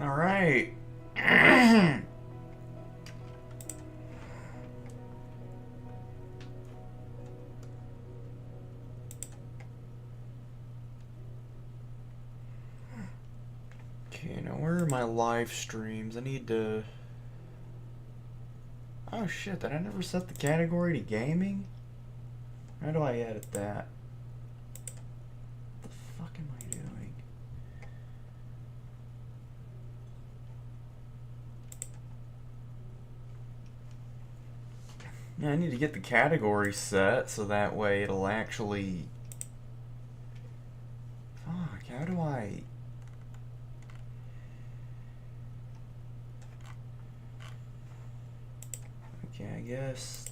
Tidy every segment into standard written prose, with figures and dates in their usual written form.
All right. Okay, now where are my live streams? I need to... Oh shit, did I never set the category to gaming? How do I edit that? What the fuck am I doing? Yeah, I need to get the category set so that way it'll actually... Fuck, how do I... Okay, I guess...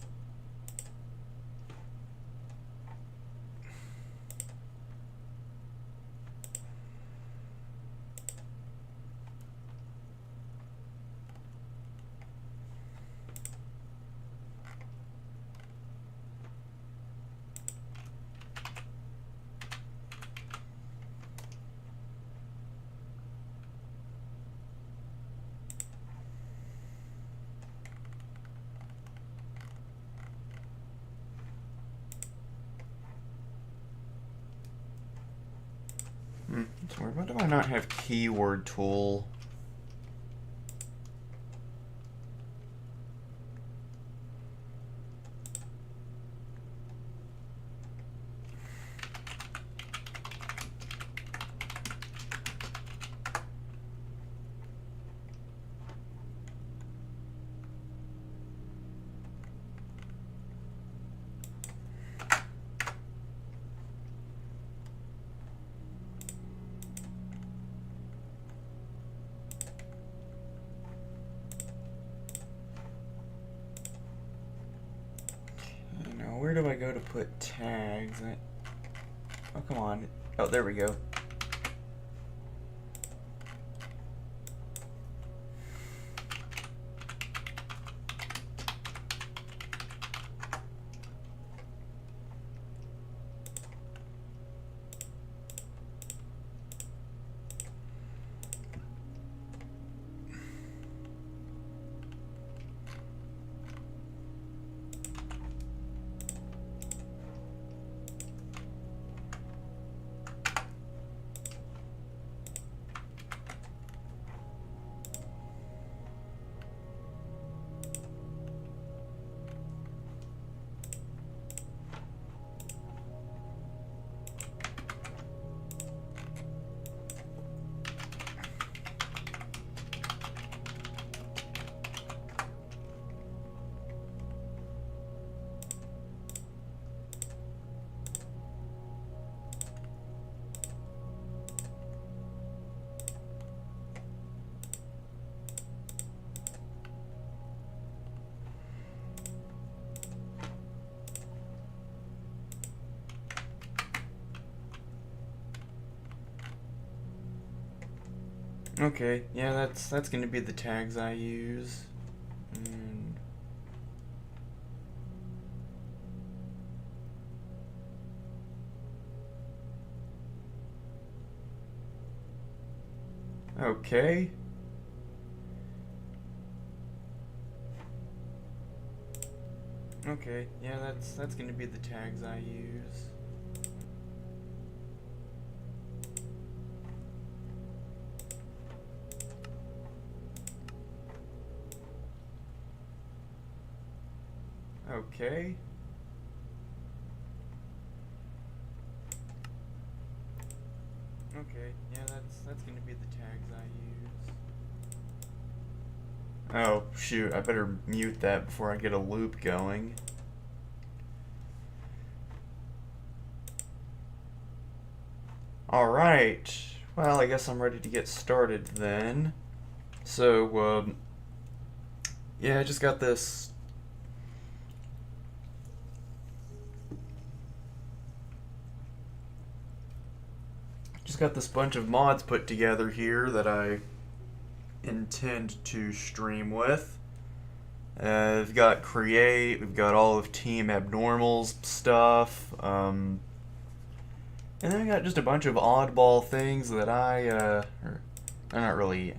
That's weird. Why do I not have keyword tool? Where do I go to put tags? Oh, come on. Oh, there we go. Okay, yeah, that's gonna be the tags I use. And okay. Okay, yeah, that's gonna be the tags I use. Okay. Okay, yeah, that's gonna be the tags I use. Oh, shoot, I better mute that before I get a loop going. Alright, well, I guess I'm ready to get started then. So, yeah, I just got this... Just got this bunch of mods put together here that I intend to stream with. We've got Create, we've got all of Team Abnormal's stuff, and then I got just a bunch of oddball things that they're not really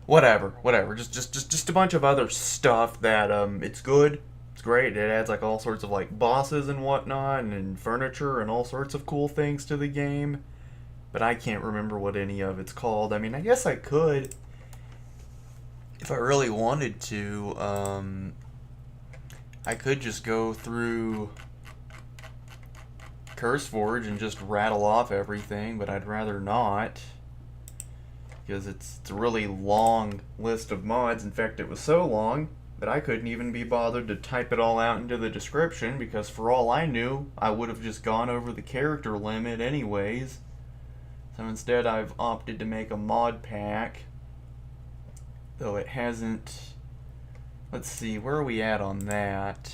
whatever. Just a bunch of other stuff that it's good. It's great. It adds like all sorts of like bosses and whatnot, and furniture and all sorts of cool things to the game. But I can't remember what any of it's called. I mean, I guess I could if I really wanted to. I could just go through CurseForge and just rattle off everything, but I'd rather not. Because it's a really long list of mods. In fact, it was so long that I couldn't even be bothered to type it all out into the description, because for all I knew, I would have just gone over the character limit anyways. So instead I've opted to make a mod pack, though it hasn't... Let's see, where are we at on that?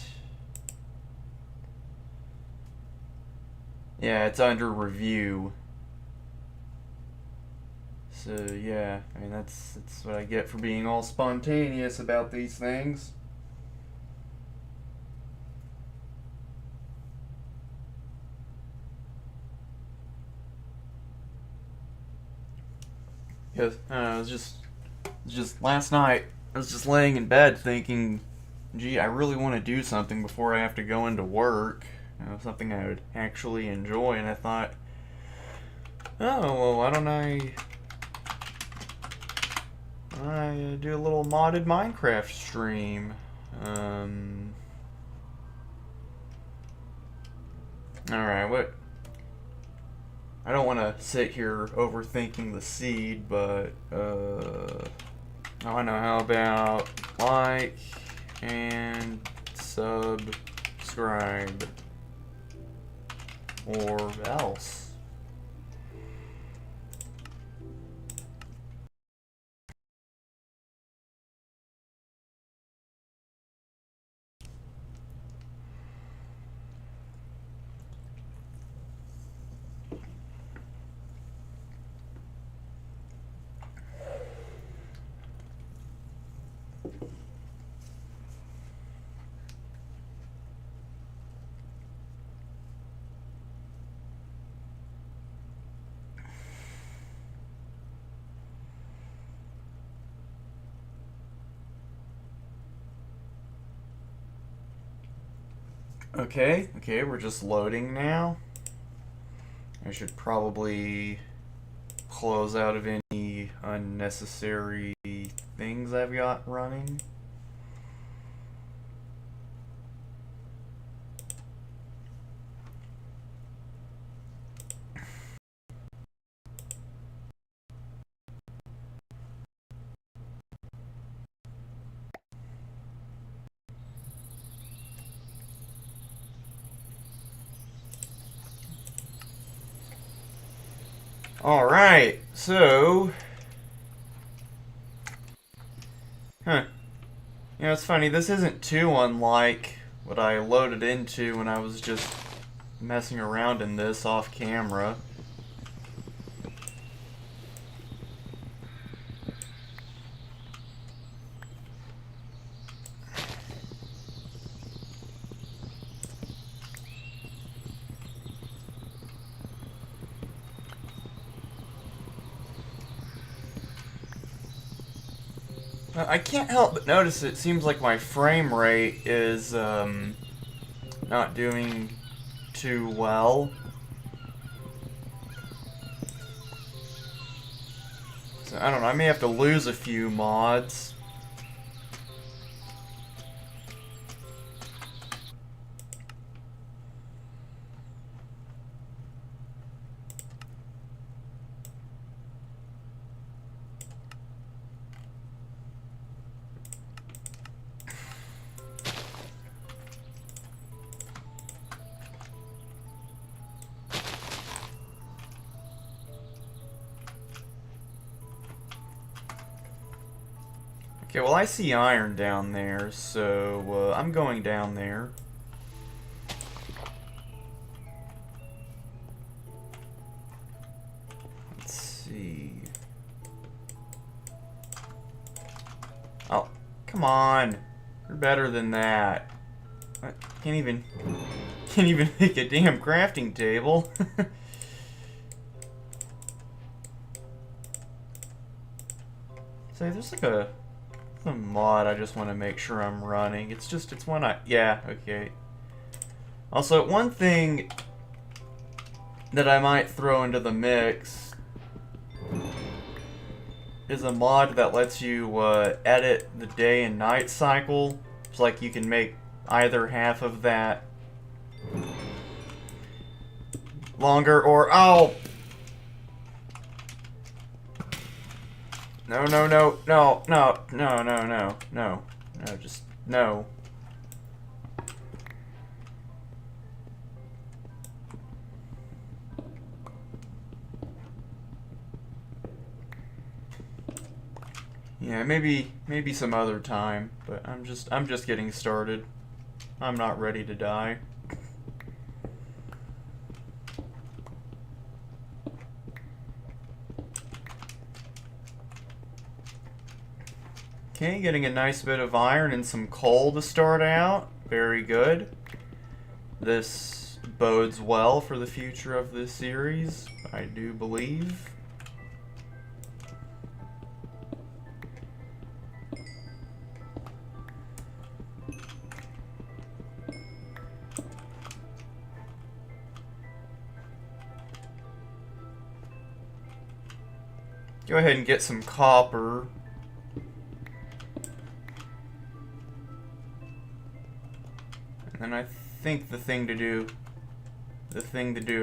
Yeah, it's under review. So yeah, I mean that's what I get for being all spontaneous about these things. Because it was just last night. I was just laying in bed thinking, gee, I really want to do something before I have to go into work. Something I would actually enjoy, and I thought, oh well, why don't I do a little modded Minecraft stream. Alright, what... I don't want to sit here overthinking the seed, but, I know, how about like and subscribe, or else. Okay, we're just loading now. I should probably close out of any unnecessary things I've got running. Alright, so... Huh. You know, it's funny, this isn't too unlike what I loaded into when I was just messing around in this off camera. I can't help but notice it seems like my frame rate is not doing too well. So I don't know, I may have to lose a few mods. Okay, well I see iron down there, so I'm going down there. Let's see. Oh, come on. You're better than that. I can't even make a damn crafting table. So there's like a mod I just want to make sure I'm running. It's one yeah, okay. Also, one thing that I might throw into the mix is a mod that lets you edit the day and night cycle. It's like you can make either half of that longer or oh. No, no, no, no, no, no, no, no, no, no, just no. Yeah, maybe some other time, but I'm just getting started. I'm not ready to die. Okay, getting a nice bit of iron and some coal to start out. Very good. This bodes well for the future of this series, I do believe. Go ahead and get some copper. And I think the thing to do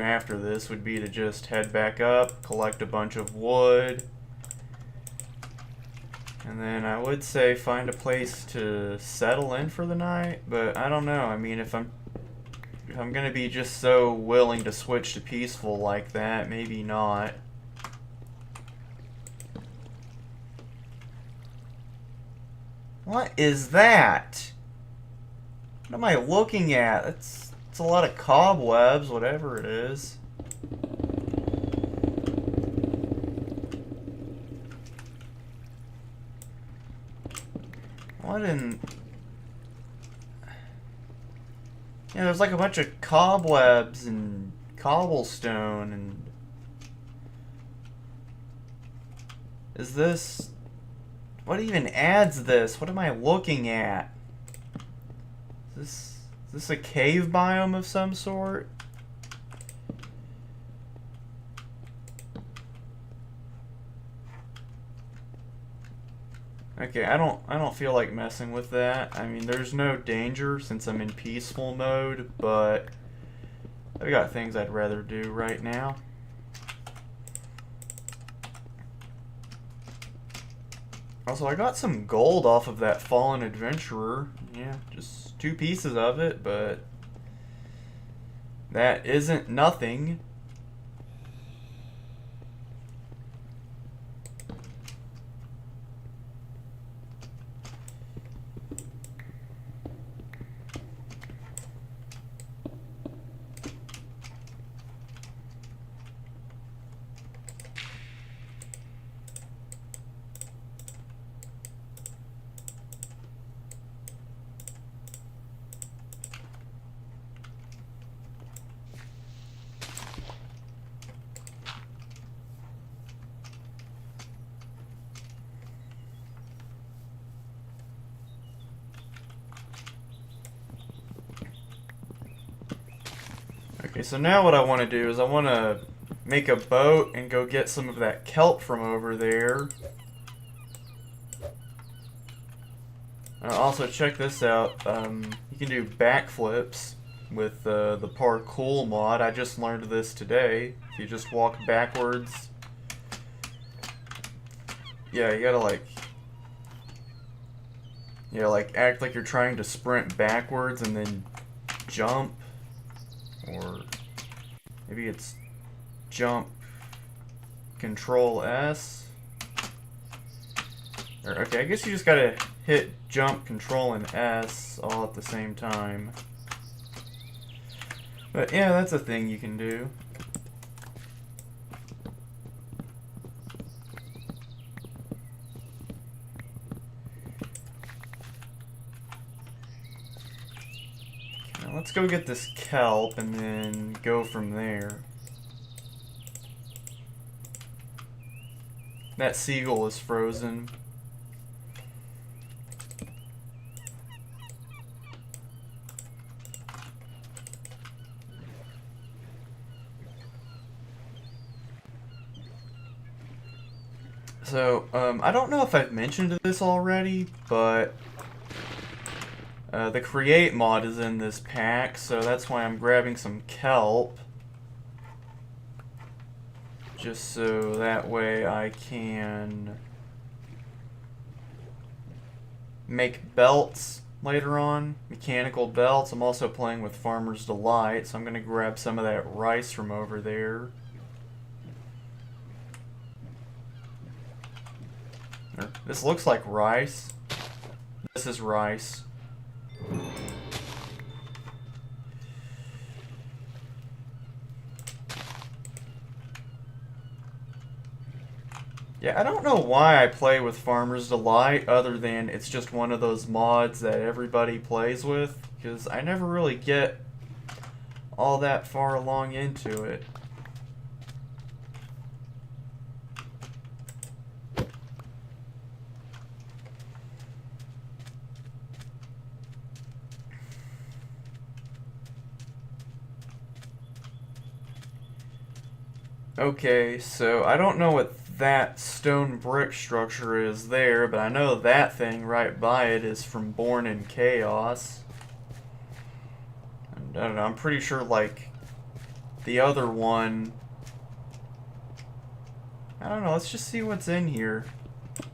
after this would be to just head back up, collect a bunch of wood, and then I would say find a place to settle in for the night, but I don't know. I mean, if I'm gonna be just so willing to switch to peaceful like that, maybe not. What is that? What am I looking at? It's a lot of cobwebs, whatever it is. What in... Yeah, there's like a bunch of cobwebs and cobblestone and... Is this... What even adds this? What am I looking at? Is this a cave biome of some sort? Okay, I don't feel like messing with that. I mean, there's no danger since I'm in peaceful mode, but I've got things I'd rather do right now. Also, I got some gold off of that fallen adventurer. Yeah, just 2 pieces of it, but that isn't nothing. Okay, so now what I want to do is I want to make a boat and go get some of that kelp from over there. Also, check this out. You can do backflips with the parkour mod. I just learned this today. If you just walk backwards. Yeah, you gotta like act like you're trying to sprint backwards and then jump. Or maybe it's jump, control S. Or, okay, I guess you just gotta hit jump, control, and S all at the same time. But yeah, that's a thing you can do. Let's go get this kelp and then go from there. That seagull is frozen. So, I don't know if I've mentioned this already, but the Create mod is in this pack, so that's why I'm grabbing some kelp. Just so that way I can make belts later on, mechanical belts. I'm also playing with Farmer's Delight, so I'm going to grab some of that rice from over there. This looks like rice. This is rice. Yeah, I don't know why I play with Farmer's Delight other than it's just one of those mods that everybody plays with, because I never really get all that far along into it. Okay, so I don't know what that stone brick structure is there, but I know that thing right by it is from Born in Chaos. And I don't know, I'm pretty sure, like, the other one... I don't know, let's just see what's in here.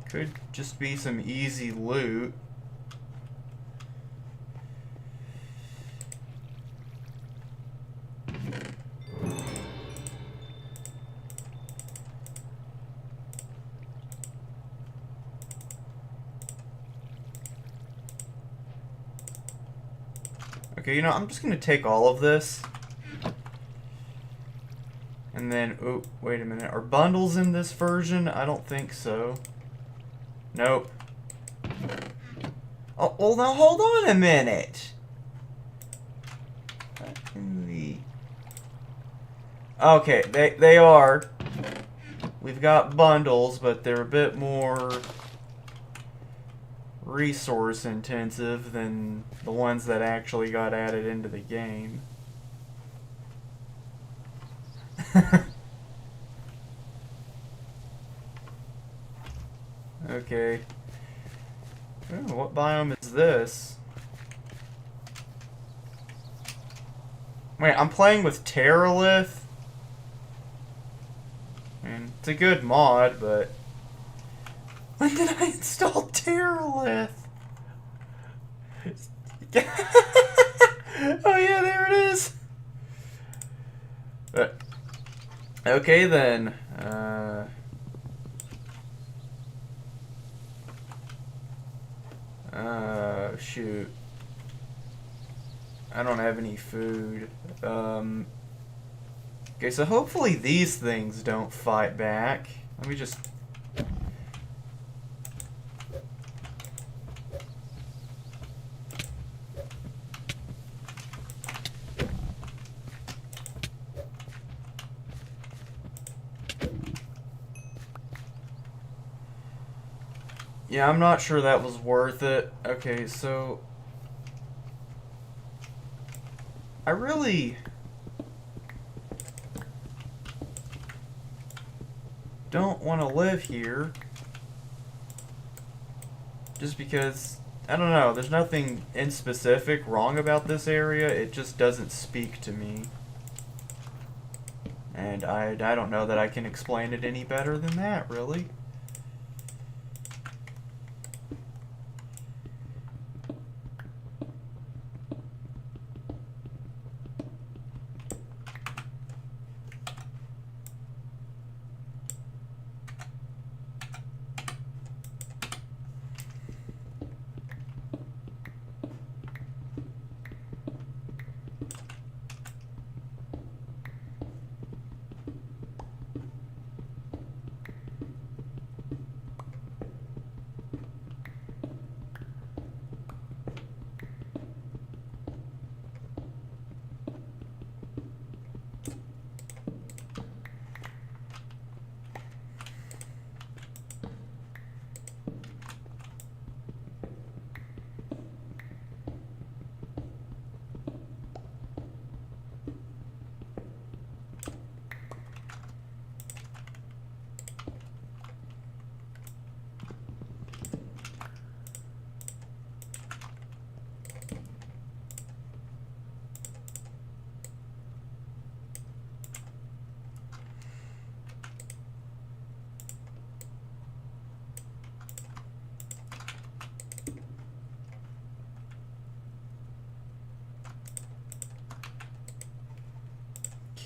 Could just be some easy loot. Okay, you know, I'm just gonna take all of this. And then, oh, wait a minute. Are bundles in this version? I don't think so. Nope. Oh, well, now hold on a minute. Okay, they are. We've got bundles, but they're a bit more resource intensive than the ones that actually got added into the game. Okay. Ooh, what biome is this? Wait, I'm playing with Terralith? I mean, it's a good mod, but... When did I install Terralith? Oh yeah, there it is! Okay then. Shoot. I don't have any food. Okay, so hopefully these things don't fight back. Let me just... Yeah, I'm not sure that was worth it. Okay, so... I really... don't want to live here. Just because... I don't know, there's nothing in specific wrong about this area. It just doesn't speak to me. And I don't know that I can explain it any better than that, really.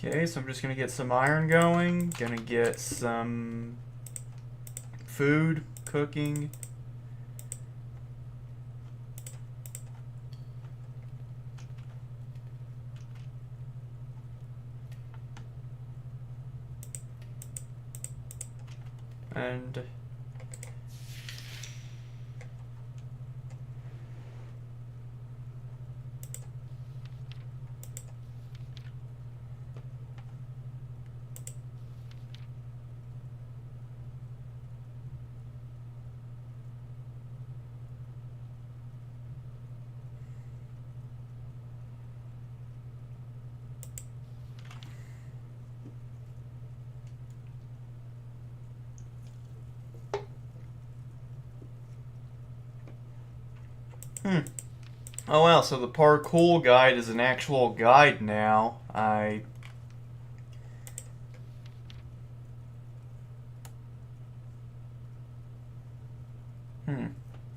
Okay, so I'm just gonna get some iron going. Gonna get some food cooking. And oh wow, so the parkour guide is an actual guide now. I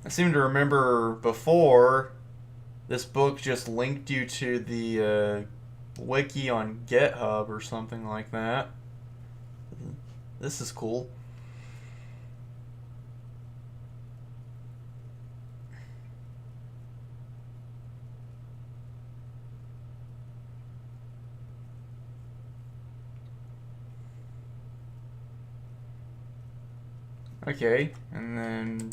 seem to remember before this book just linked you to the wiki on GitHub or something like that. This is cool. Okay, and then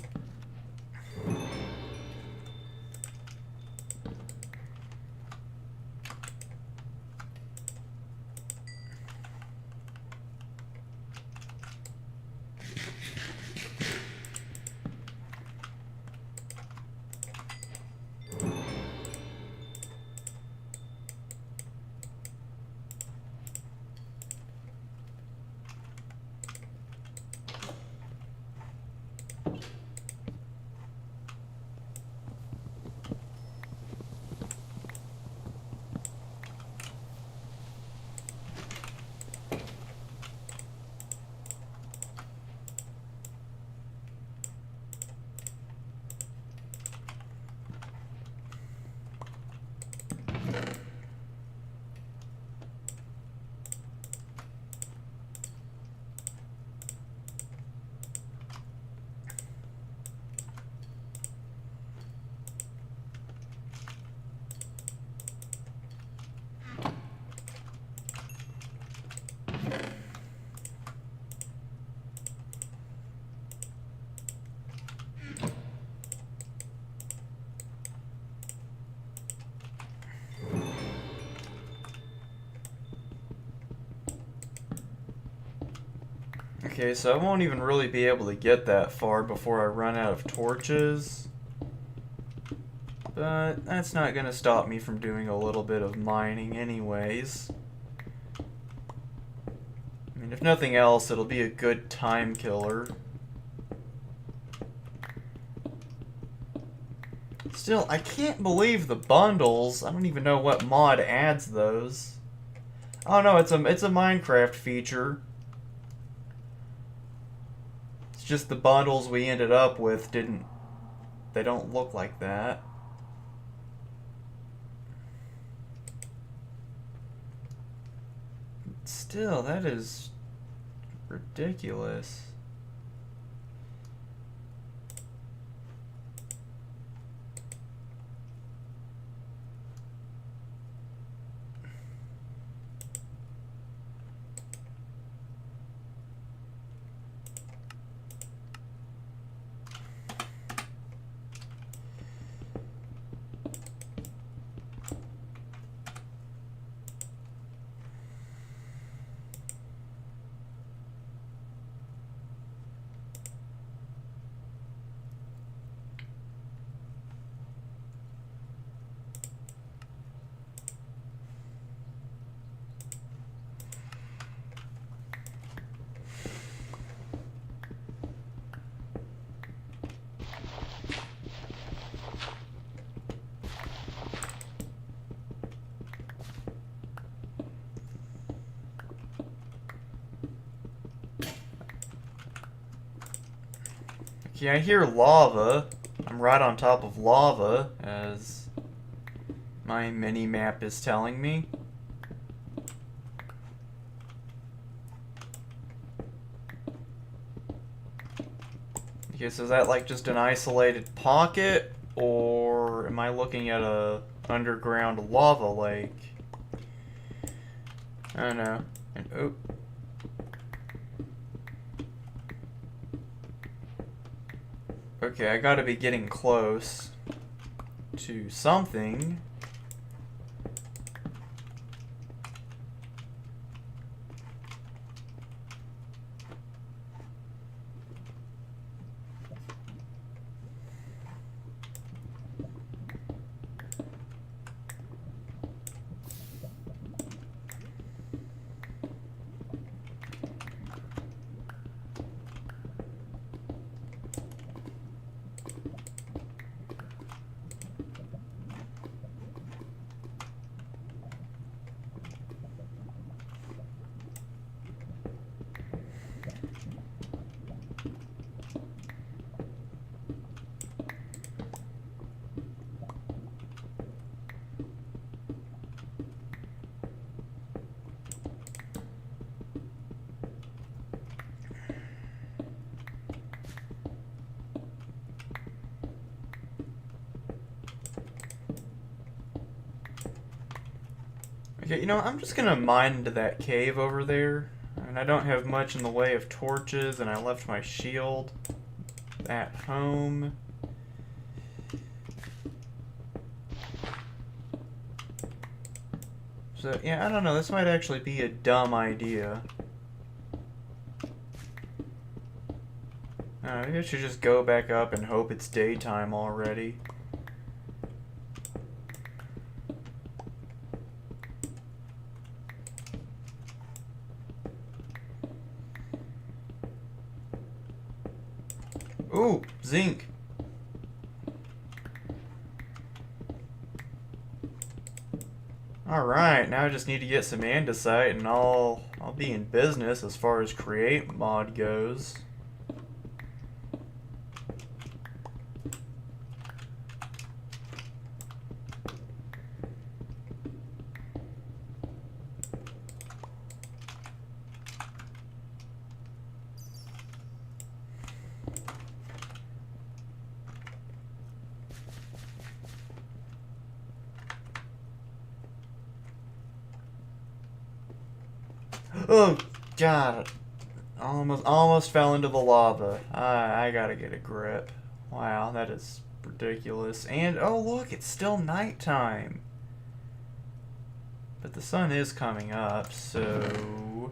okay, so I won't even really be able to get that far before I run out of torches. But that's not going to stop me from doing a little bit of mining anyways. I mean, if nothing else, it'll be a good time killer. Still, I can't believe the bundles. I don't even know what mod adds those. Oh no, it's a Minecraft feature. It's just the bundles we ended up with they don't look like that. Still, that is ridiculous. Okay, I hear lava. I'm right on top of lava, as my mini-map is telling me. Okay, so is that like just an isolated pocket, or am I looking at a underground lava lake? I don't know. And, oh. Okay, I gotta be getting close to something. Okay, you know, I'm just gonna mine into that cave over there. And I don't have much in the way of torches, and I left my shield at home. So, yeah, I don't know, this might actually be a dumb idea. Maybe I should just go back up and hope it's daytime already. Ooh, zinc. Alright, now I just need to get some andesite and I'll be in business as far as create mod goes. Oh, God. Almost fell into the lava. I gotta get a grip. Wow, that is ridiculous. And, oh look, it's still nighttime. But the sun is coming up, so...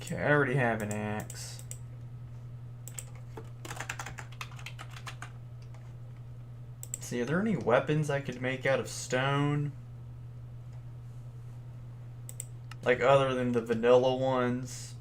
Okay, I already have an axe. See, are there any weapons I could make out of stone? Like, other than the vanilla ones?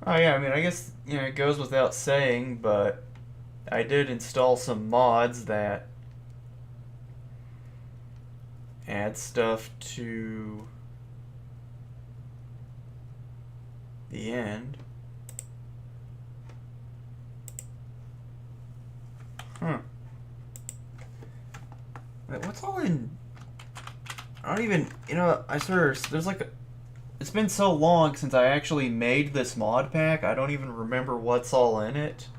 Oh yeah, I mean, I guess, you know, it goes without saying, but I did install some mods that add stuff to the end. Huh. Wait, what's all in... I don't even... You know, I swear, there's like a... It's been so long since I actually made this mod pack, I don't even remember what's all in it.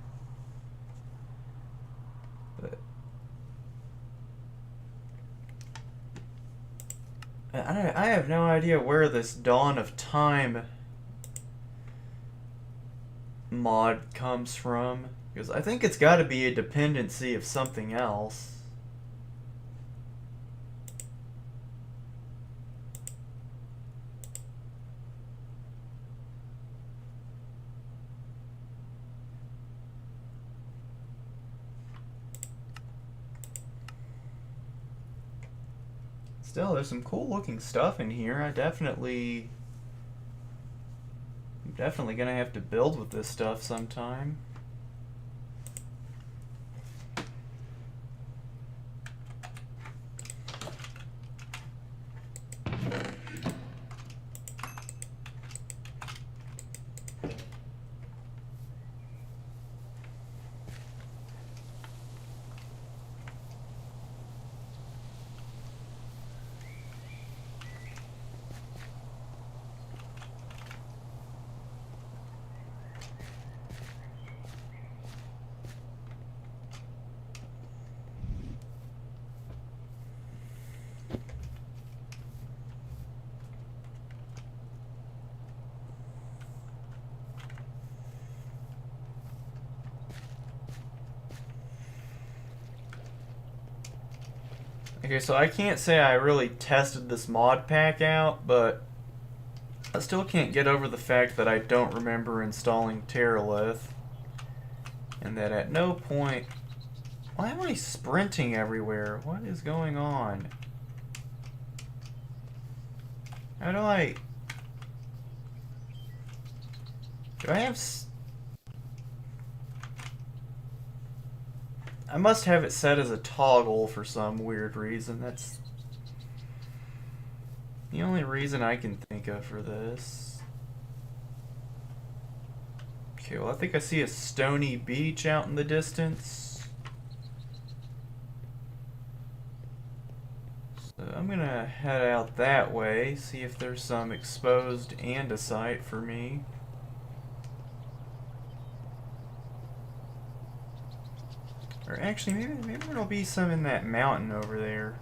But I have no idea where this Dawn of Time mod comes from. Because I think it's got to be a dependency of something else. Still, there's some cool looking stuff in here. I'm definitely gonna have to build with this stuff sometime. Okay, so I can't say I really tested this mod pack out, but I still can't get over the fact that I don't remember installing Terralith, and that at no point... Why am I sprinting everywhere? What is going on? How do I... Do I have... I must have it set as a toggle for some weird reason. That's the only reason I can think of for this. Okay, well I think I see a stony beach out in the distance. So I'm gonna head out that way, see if there's some exposed andesite for me. Or actually, maybe there'll be some in that mountain over there.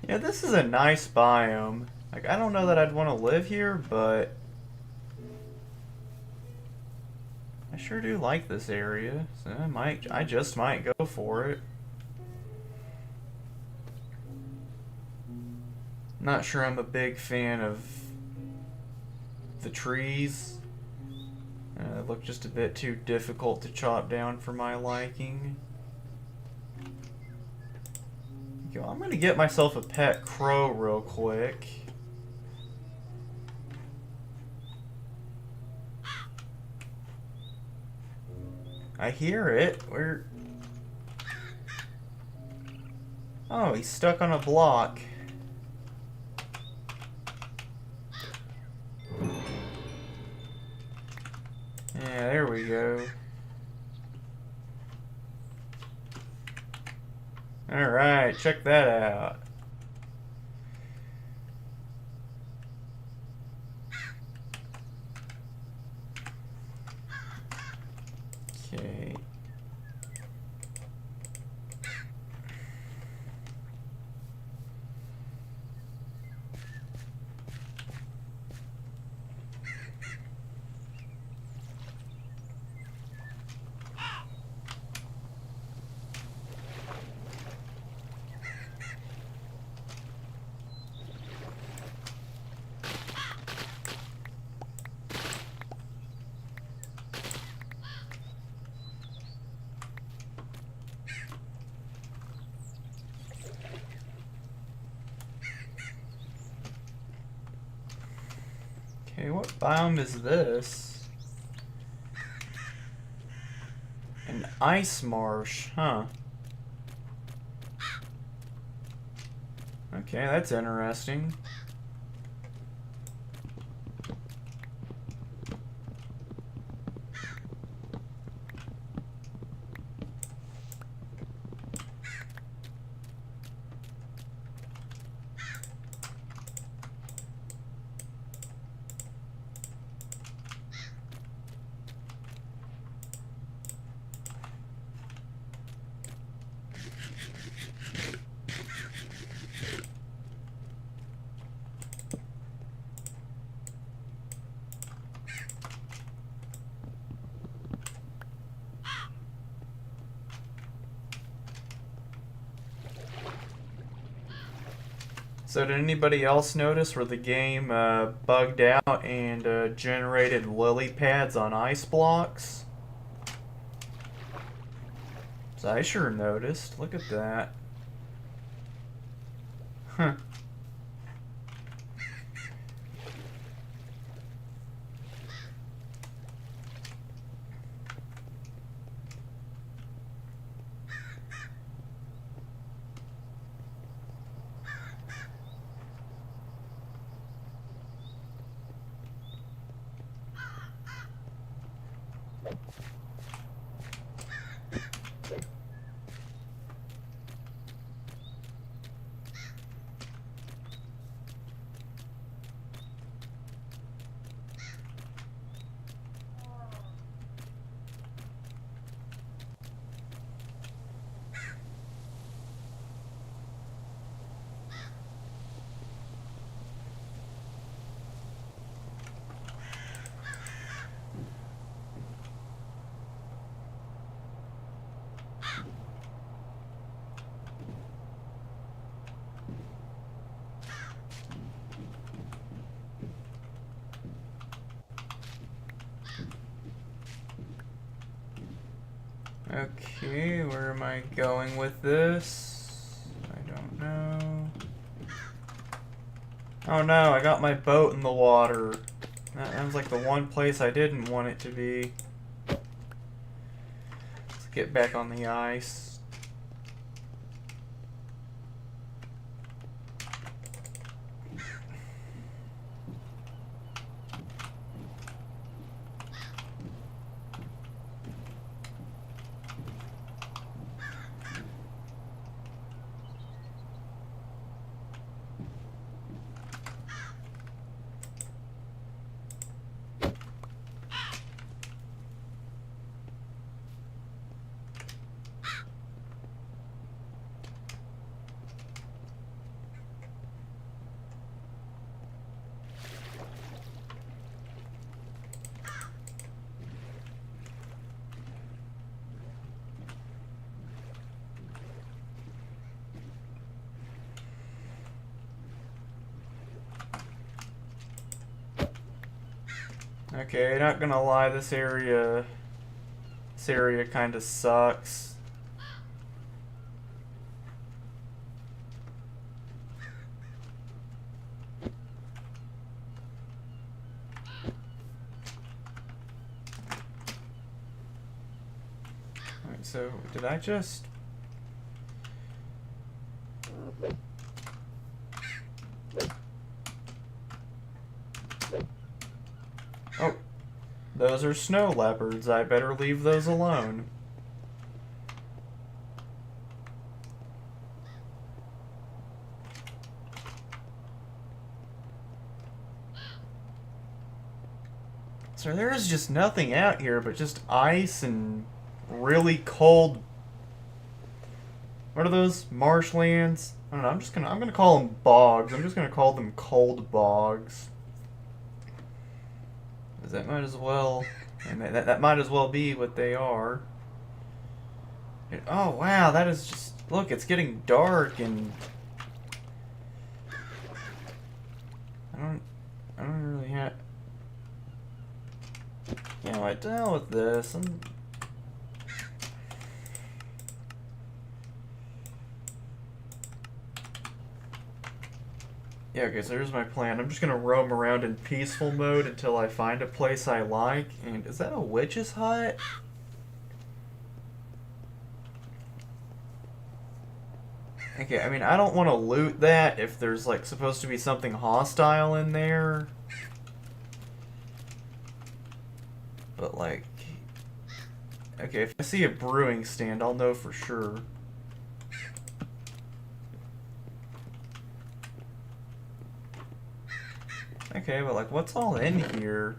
Yeah, this is a nice biome. Like, I don't know that I'd want to live here, but I sure do like this area. So I just might go for it. Not sure I'm a big fan of the trees. They look just a bit too difficult to chop down for my liking. I'm gonna get myself a pet crow real quick. I hear it. Where? Oh, he's stuck on a block. Yeah, there we go. Alright, check that out. Okay. Okay, what biome is this? An ice marsh, huh? Okay, that's interesting. So did anybody else notice where the game bugged out and generated lily pads on ice blocks? So I sure noticed. Look at that. Huh. Okay, where am I going with this? I don't know. Oh no, I got my boat in the water. That was like the one place I didn't want it to be. Let's get back on the ice. Okay, not gonna lie, this area kind of sucks. Alright, so did I just... Oh, those are snow leopards. I better leave those alone. So there's just nothing out here but just ice and really cold... What are those? Marshlands? I don't know, I'm gonna call them bogs. I'm just gonna call them cold bogs. That might as well, and that might as well be what they are. Oh wow, that is just, look, it's getting dark and I don't really have. Yeah, I deal with this. Yeah, okay, so here's my plan. I'm just gonna roam around in peaceful mode until I find a place I like. And is that a witch's hut? Okay, I mean, I don't want to loot that if there's, like, supposed to be something hostile in there. But, like... Okay, if I see a brewing stand, I'll know for sure. Okay, but, like, what's all in here?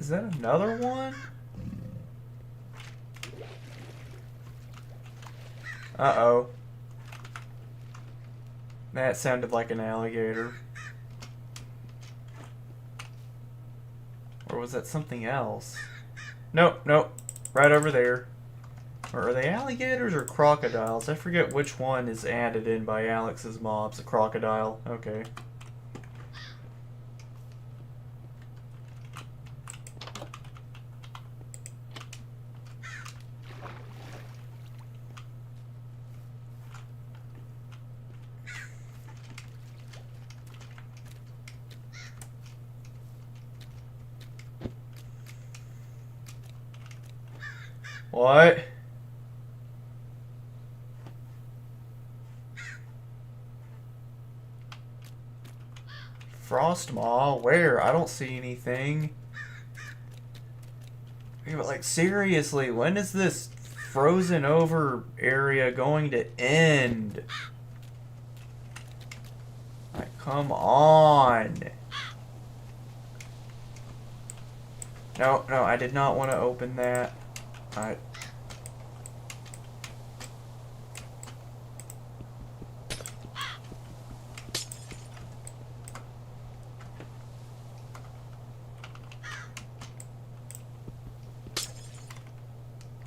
Is that another one? Uh-oh. That sounded like an alligator. Or was that something else? Nope, nope. Right over there. Or are they alligators or crocodiles? I forget which one is added in by Alex's mobs. A crocodile. Okay. What? Frostmaw? Where? I don't see anything. Yeah, but like seriously, when is this frozen over area going to end? Like, come on. No, no, I did not want to open that. I...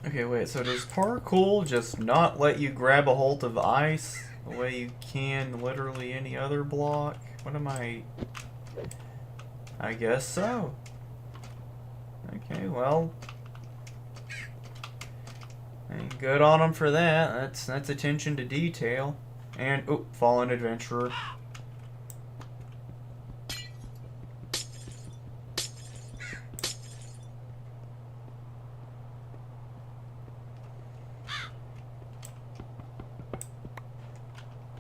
Okay, wait, so does parkour just not let you grab a hold of ice the way you can literally any other block? What am I... I guess so. Okay, well... good on them for that. That's attention to detail. And, oh, fallen adventurer.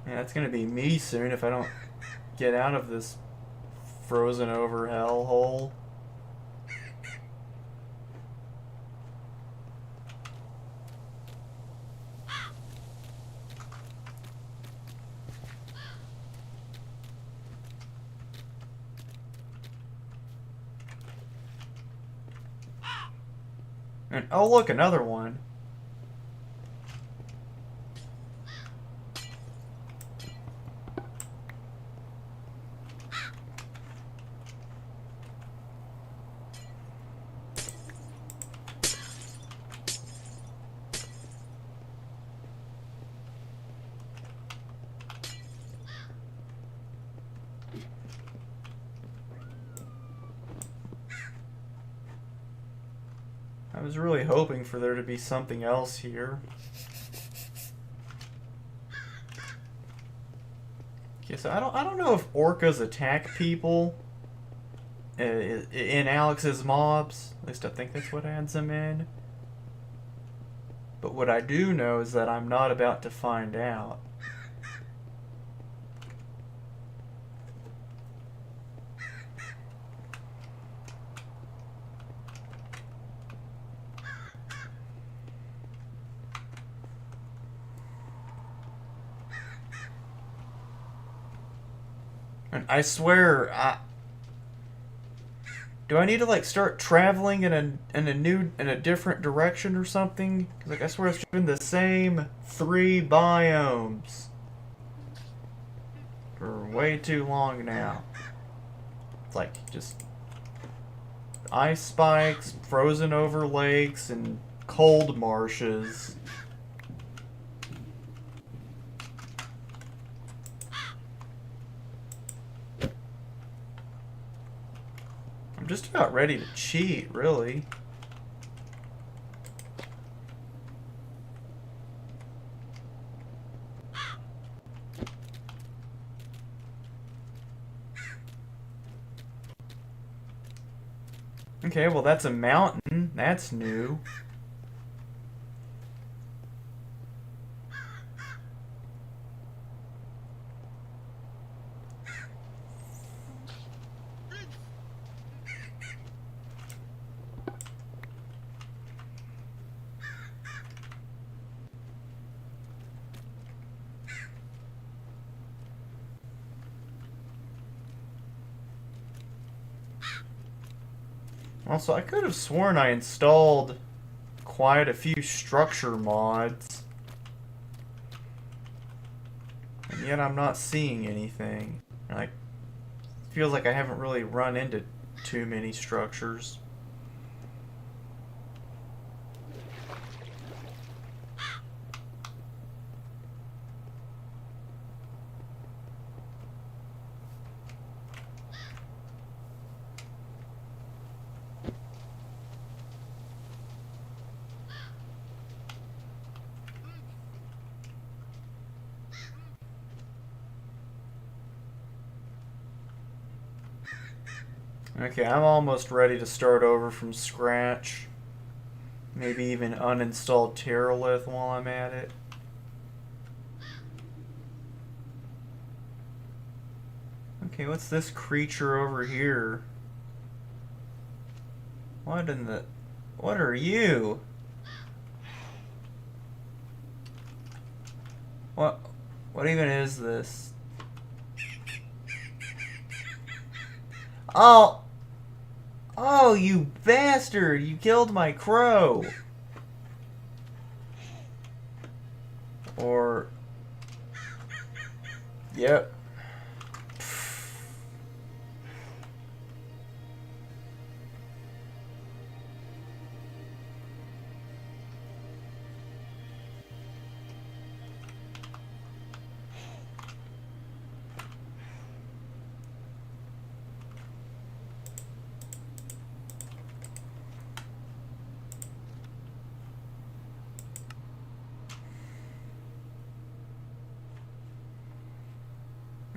Yeah, that's gonna be me soon if I don't get out of this frozen over hellhole. And oh look, another one. I was really hoping for there to be something else here. Okay, so I don't know if orcas attack people in Alex's mobs. At least I think that's what adds them in. But what I do know is that I'm not about to find out. And I swear, do I need to like start traveling in a different direction or something? 'Cause like I swear it's been the same 3 biomes for way too long now. It's like just ice spikes, frozen over lakes, and cold marshes. I'm just about ready to cheat, really. Okay, well that's a mountain. That's new. Also, I could have sworn I installed quite a few structure mods, and yet I'm not seeing anything. Like, feels like I haven't really run into too many structures. Okay, I'm almost ready to start over from scratch. Maybe even uninstall Terralith while I'm at it. Okay, what's this creature over here? What in the... What are you? What... What even is this? Oh! Oh, you bastard! You killed my crow! Or... Yep.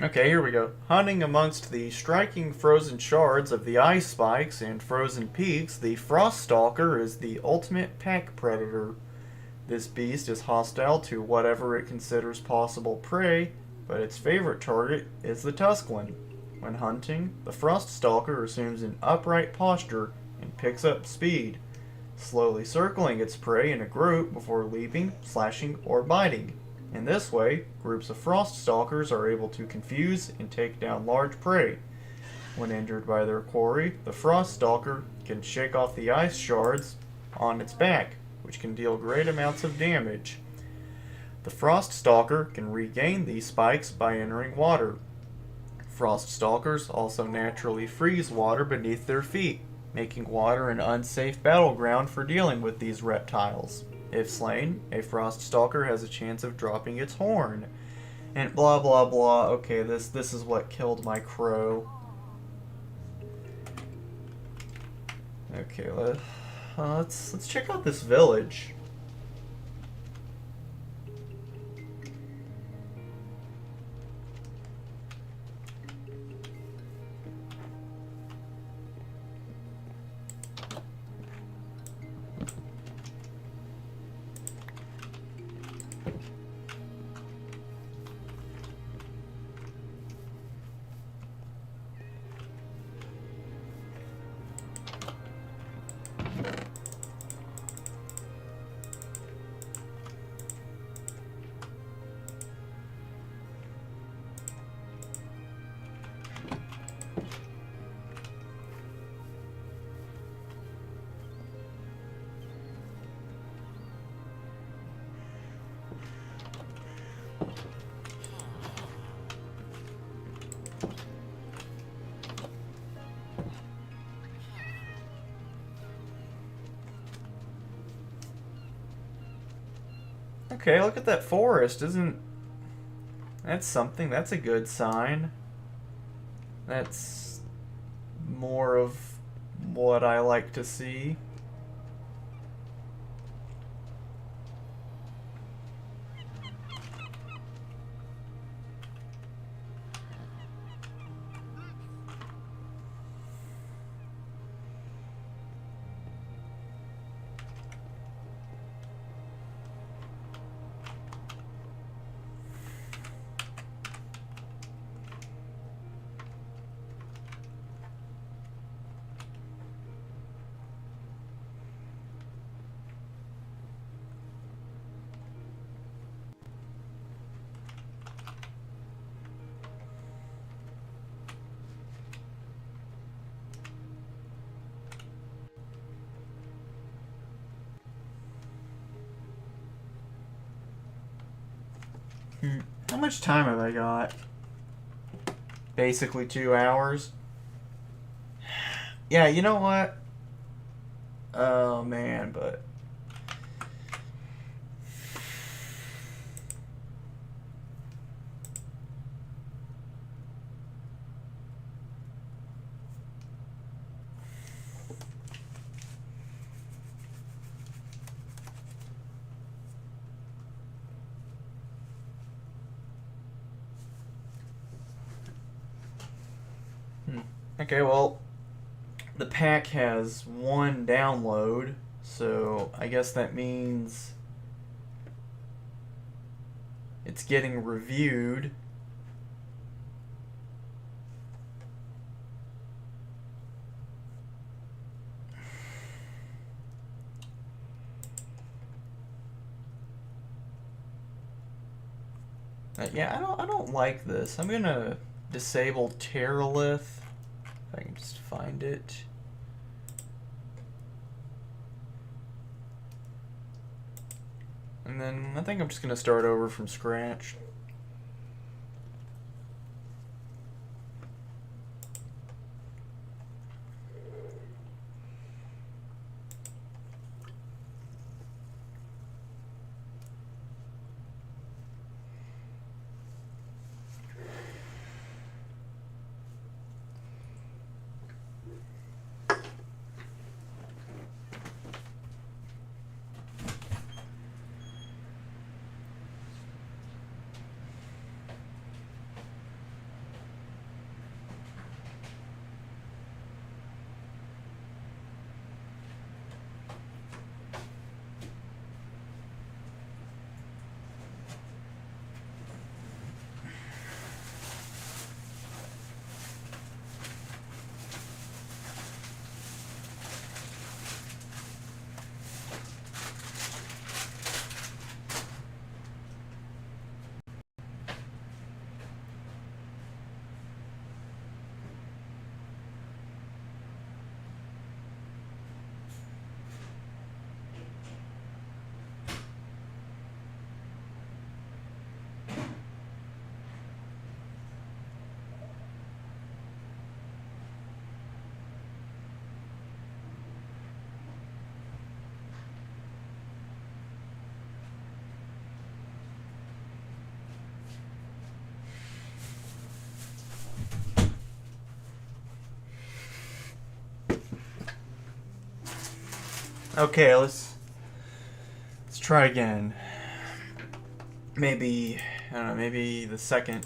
Okay, here we go. Hunting amongst the striking frozen shards of the ice spikes and frozen peaks, the frost stalker is the ultimate pack predator. This beast is hostile to whatever it considers possible prey, but its favorite target is the Tusklin. When hunting, the frost stalker assumes an upright posture and picks up speed, slowly circling its prey in a group before leaping, slashing, or biting. In this way, groups of frost stalkers are able to confuse and take down large prey. When injured by their quarry, the frost stalker can shake off the ice shards on its back, which can deal great amounts of damage. The frost stalker can regain these spikes by entering water. Frost stalkers also naturally freeze water beneath their feet, making water an unsafe battleground for dealing with these reptiles. If slain, a frost stalker has a chance of dropping its horn. And blah blah blah. Okay, this is what killed my crow. Okay, let's check out this village. Okay, look at that forest. Isn't that's something? That's a good sign. That's more of what I like to see. How much time have I got? Basically 2 hours. Yeah, you know what? Oh man, but okay, well, the pack has 1 download, so I guess that means it's getting reviewed. Yeah, I don't like this. I'm gonna disable Terralith. If I can just find it. And then I think I'm just gonna start over from scratch. Okay, let's try again. Maybe I don't know. Maybe the second.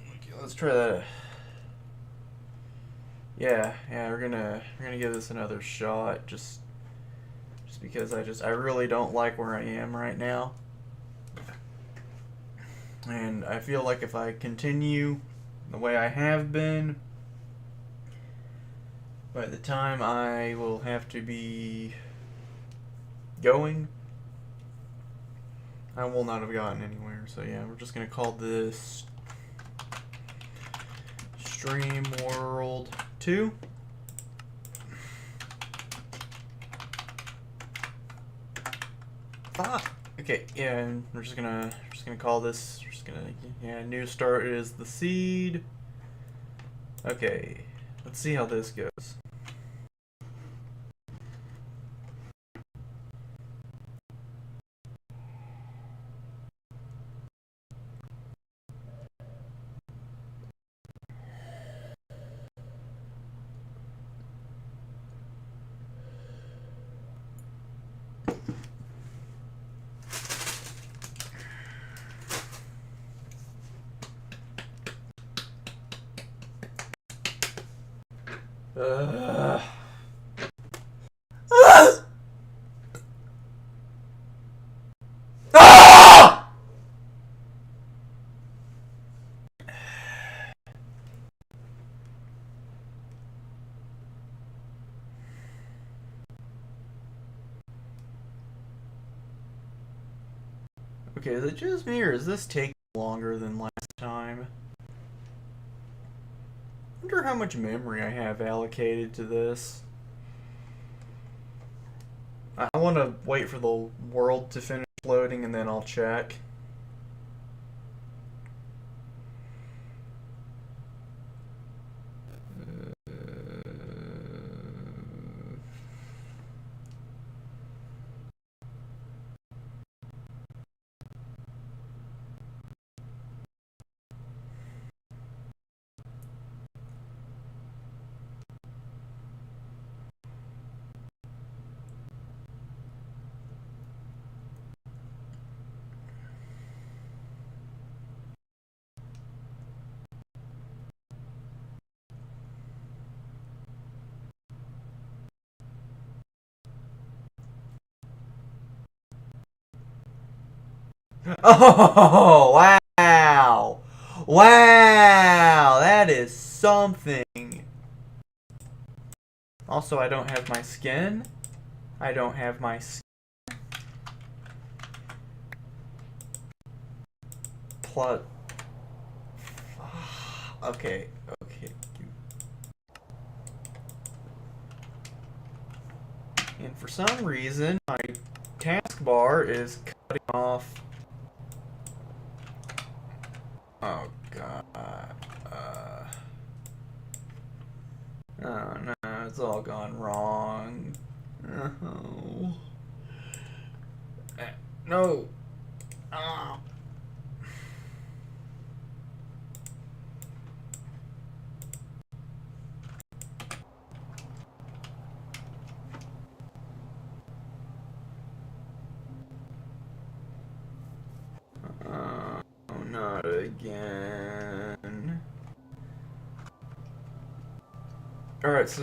Okay, let's try that. Yeah, we're gonna give this another shot. Just because I really don't like where I am right now, and I feel like if I continue the way I have been, by the time I will have to be going, I will not have gotten anywhere. So yeah, we're just gonna call this Stream World 2. Okay, yeah, and we're just gonna call this. We're just gonna new start is the seed. Okay, let's see how this goes. Uh. Ah! Okay, is it just me or is this taking longer than last time? I wonder how much memory I have allocated to this. I want to wait for the world to finish loading and then I'll check. Oh, wow. Wow, that is something. Also, I don't have my skin. I don't have my skin. Plus. Okay, okay. And for some reason, my taskbar is cutting off. Oh, God. Oh, no, it's all gone wrong. Oh. No. Oh. Oh, not again. Alright, so,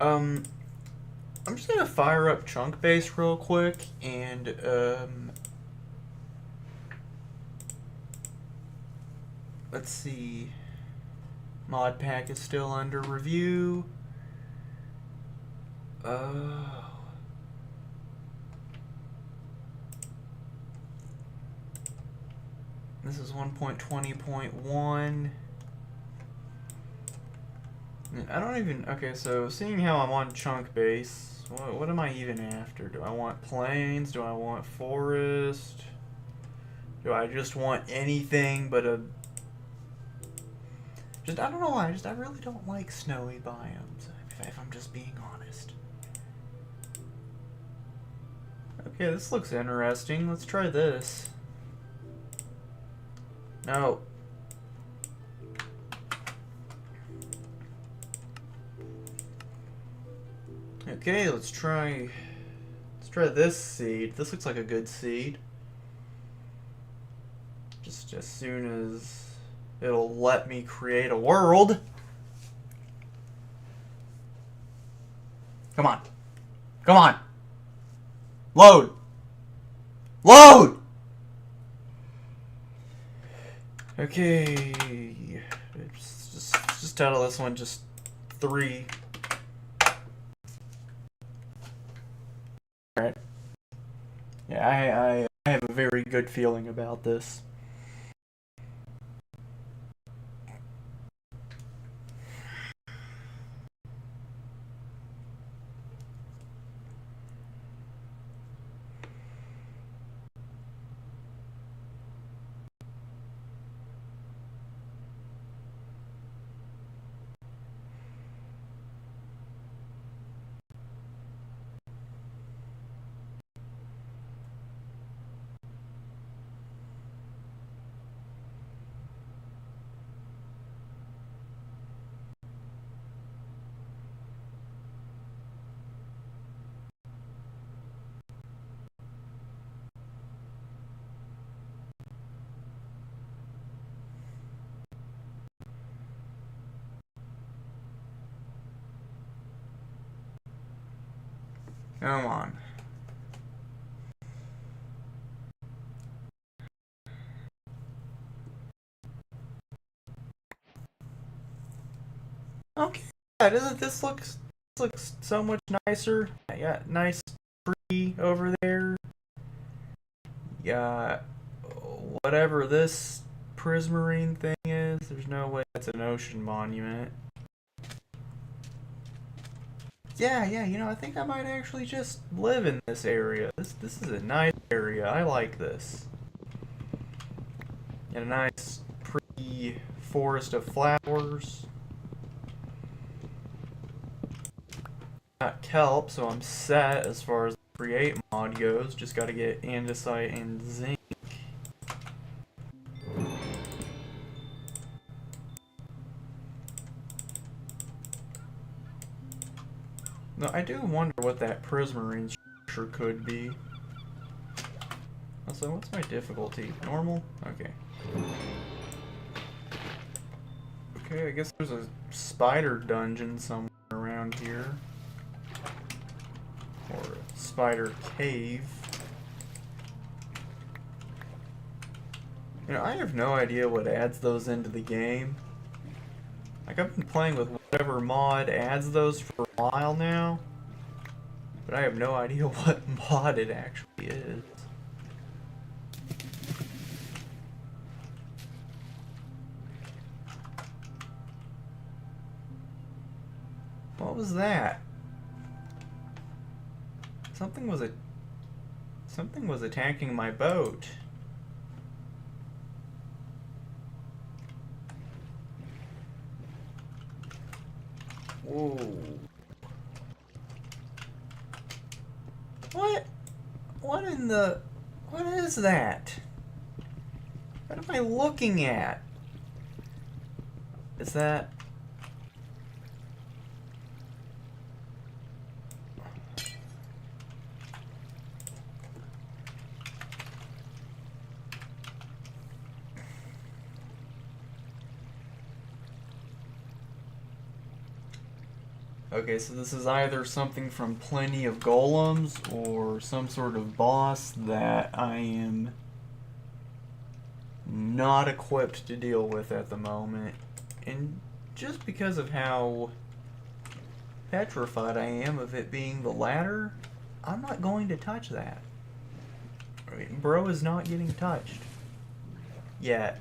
I'm just gonna fire up Chunk Base real quick, and, let's see. Mod pack is still under review. Oh. This is 1.20.1. I don't even... Okay, so seeing how I'm on Chunk Base, what am I even after? Do I want plains? Do I want forest? Do I just want anything but a... Just, I don't know why, I really don't like snowy biomes, if I'm just being honest. Okay, this looks interesting. Let's try this. No. Okay, let's try this seed. This looks like a good seed. Just as soon as it'll let me create a world. Come on. Come on. Load. Load! Okay. Just out of this one, just 3. Alright. Yeah, I have a very good feeling about this. Come on. Okay. Yeah, doesn't this looks so much nicer? Yeah, nice tree over there. Yeah, whatever this prismarine thing is, there's no way that's an ocean monument. Yeah, you know, I think I might actually just live in this area. This is a nice area. I like this. And a nice, pretty forest of flowers. Got kelp, so I'm set as far as the create mod goes. Just gotta get andesite and zinc. No, I do wonder what that prismarine structure could be. Also, what's my difficulty? Normal? Okay. Okay, I guess there's a spider dungeon somewhere around here. Or a spider cave. You know, I have no idea what adds those into the game. Like, I've been playing with whatever mod adds those for a while now. But I have no idea what mod it actually is. What was that? Something was attacking my boat. Whoa. What in the... What is that? What am I looking at? Is that... Okay, so this is either something from Plenty of Golems or some sort of boss that I am not equipped to deal with at the moment. And just because of how petrified I am of it being the latter, I'm not going to touch that. I mean, bro is not getting touched. Yet.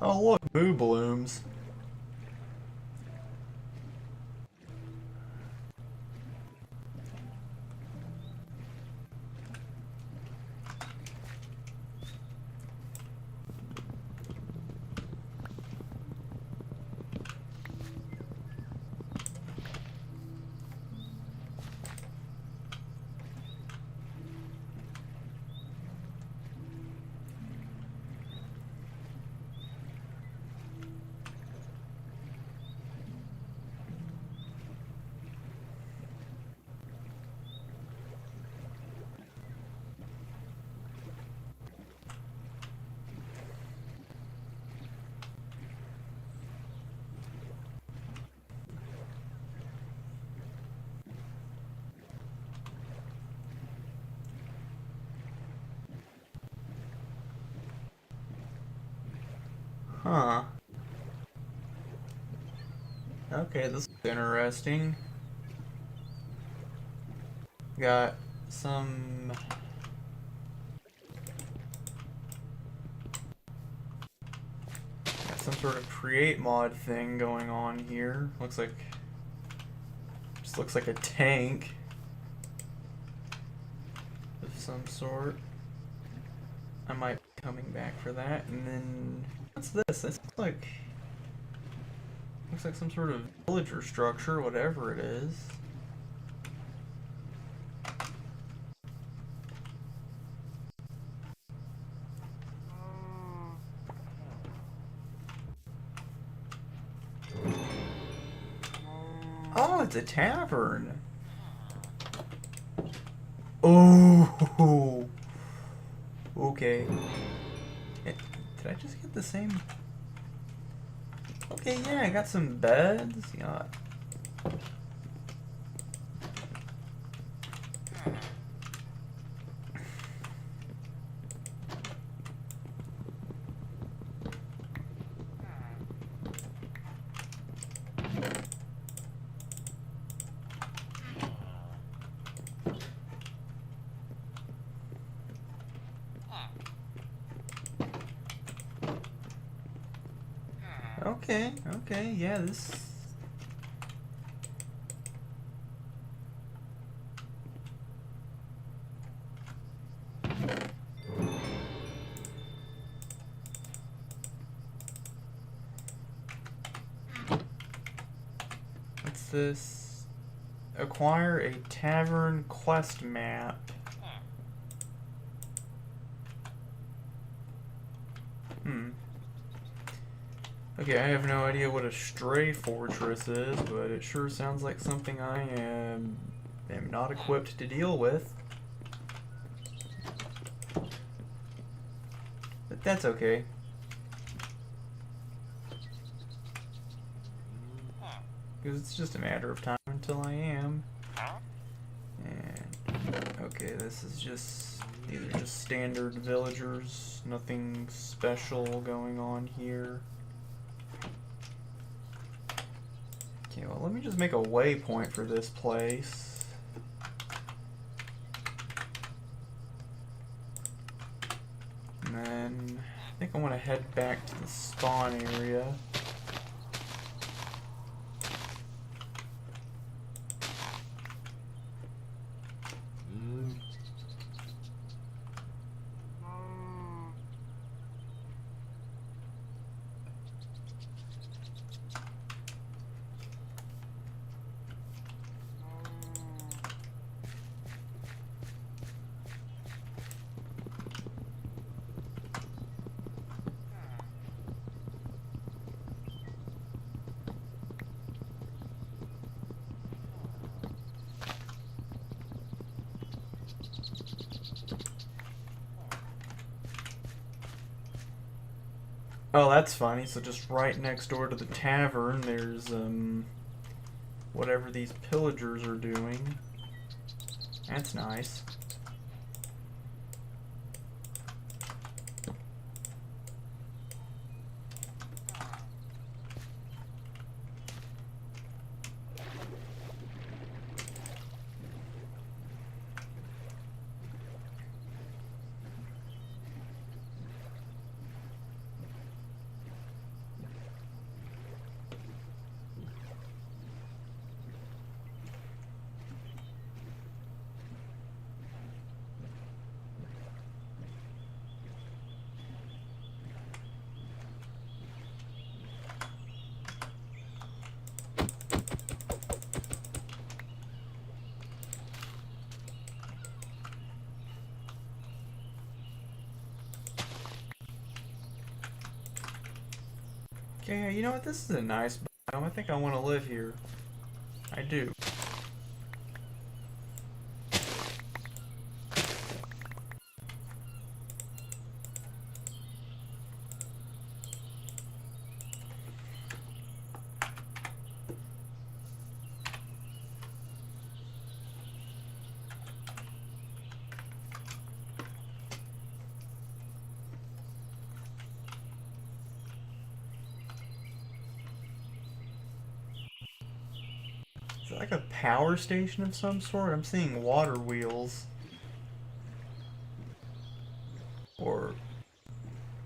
Oh look, boo blooms. Huh. Okay, this is interesting. Got some... Got some sort of create mod thing going on here. Looks like... Just looks like a tank of some sort. I might be coming back for that. And then... What's this? This looks like some sort of villager structure, whatever it is. Oh, it's a tavern. Oh, okay. Did I just get the same? Okay, yeah, I got some beds. Yeah. Okay, okay, yeah, this... What's this? Acquire a tavern quest map. Okay, I have no idea what a stray fortress is, but it sure sounds like something I am not equipped to deal with. But that's okay. Because it's just a matter of time until I am. And, okay, this is just, these are just standard villagers. Nothing special going on here. Okay, well, let me just make a waypoint for this place. And then I think I want to head back to the spawn area. Oh, that's funny. So just right next door to the tavern, there's, whatever these pillagers are doing. That's nice. Okay, you know what? This is a nice biome. I think I want to live here. I do. Is it like a power station of some sort? I'm seeing water wheels. Or...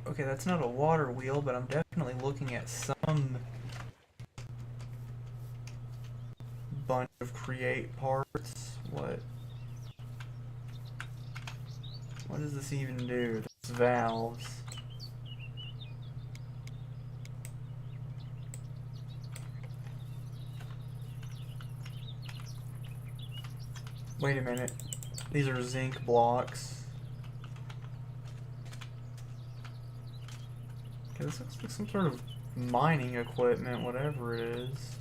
Okay, that's not a water wheel, but I'm definitely looking at some bunch of create parts. What? What does this even do? There's valves. Wait a minute. These are zinc blocks. Okay, this looks like some sort of mining equipment, whatever it is.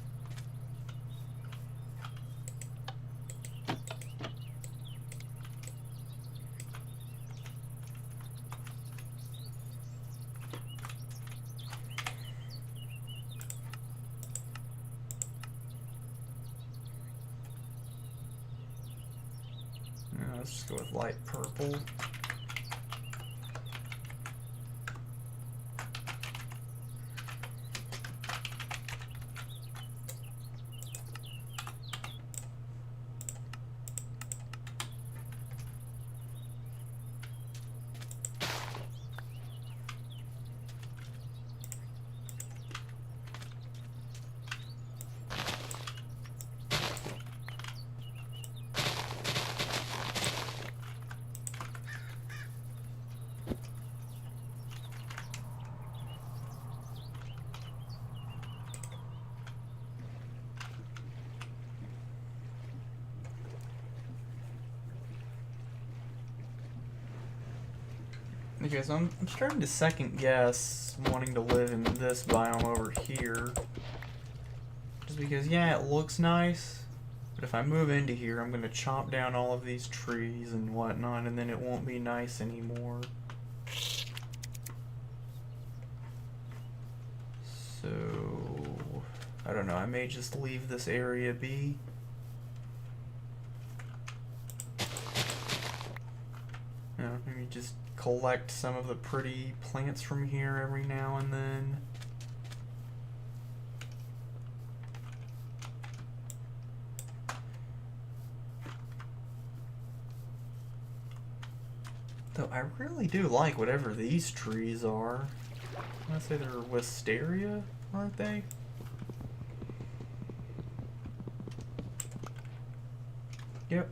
Let's just go with light purple. Okay, so I'm starting to second guess wanting to live in this biome over here. Just because, yeah, it looks nice, but if I move into here, I'm going to chop down all of these trees and whatnot, and then it won't be nice anymore. So, I don't know, I may just leave this area be. Maybe just collect some of the pretty plants from here every now and then. Though I really do like whatever these trees are. I want to say they're wisteria, aren't they? Yep.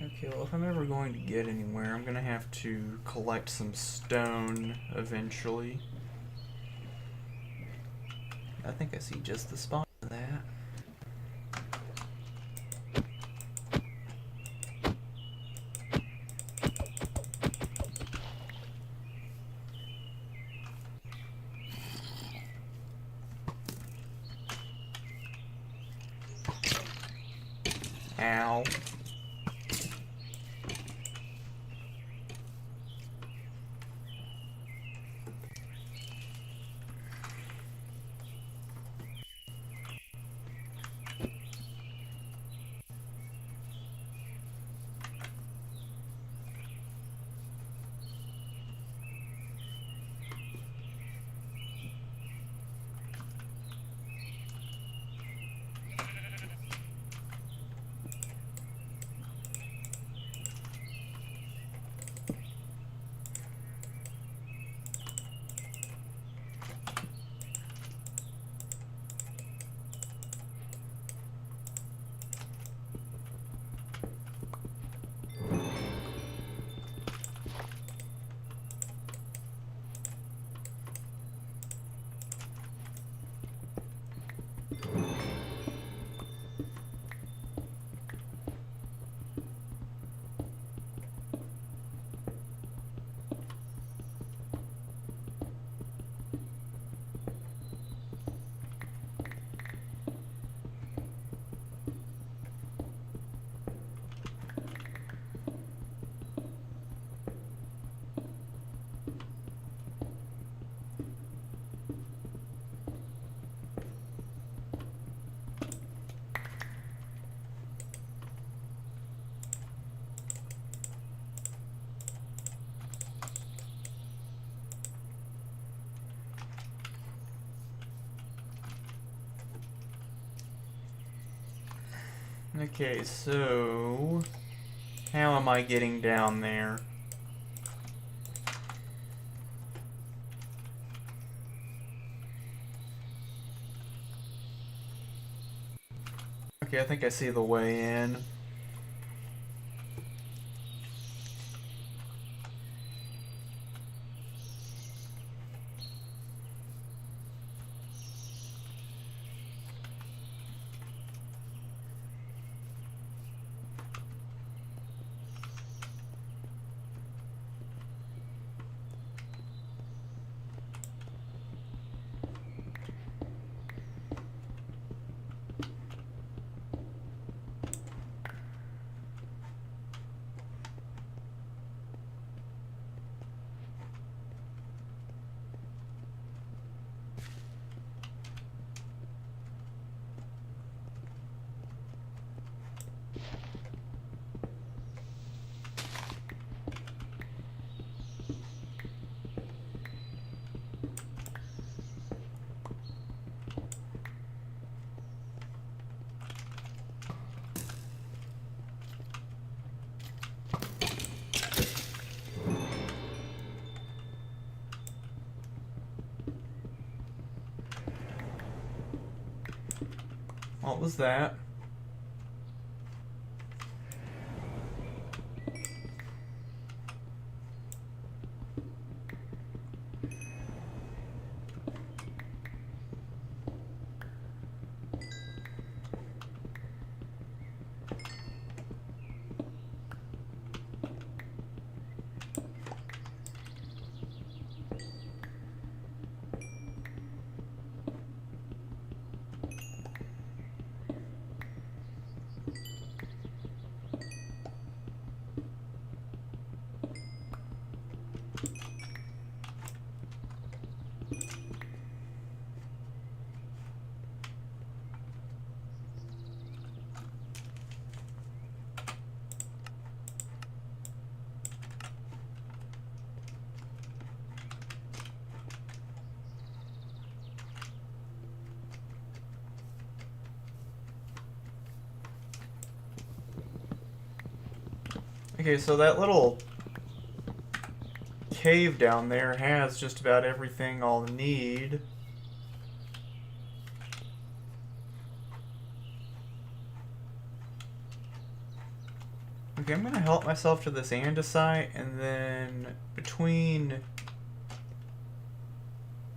Okay, well, if I'm ever going to get anywhere, I'm gonna have to collect some stone eventually. I think I see just the spot for that. Ow. Okay, so how am I getting down there? Okay, I think I see the way in. What was that? Okay, so that little cave down there has just about everything I'll need. Okay, I'm gonna help myself to this andesite, and then between,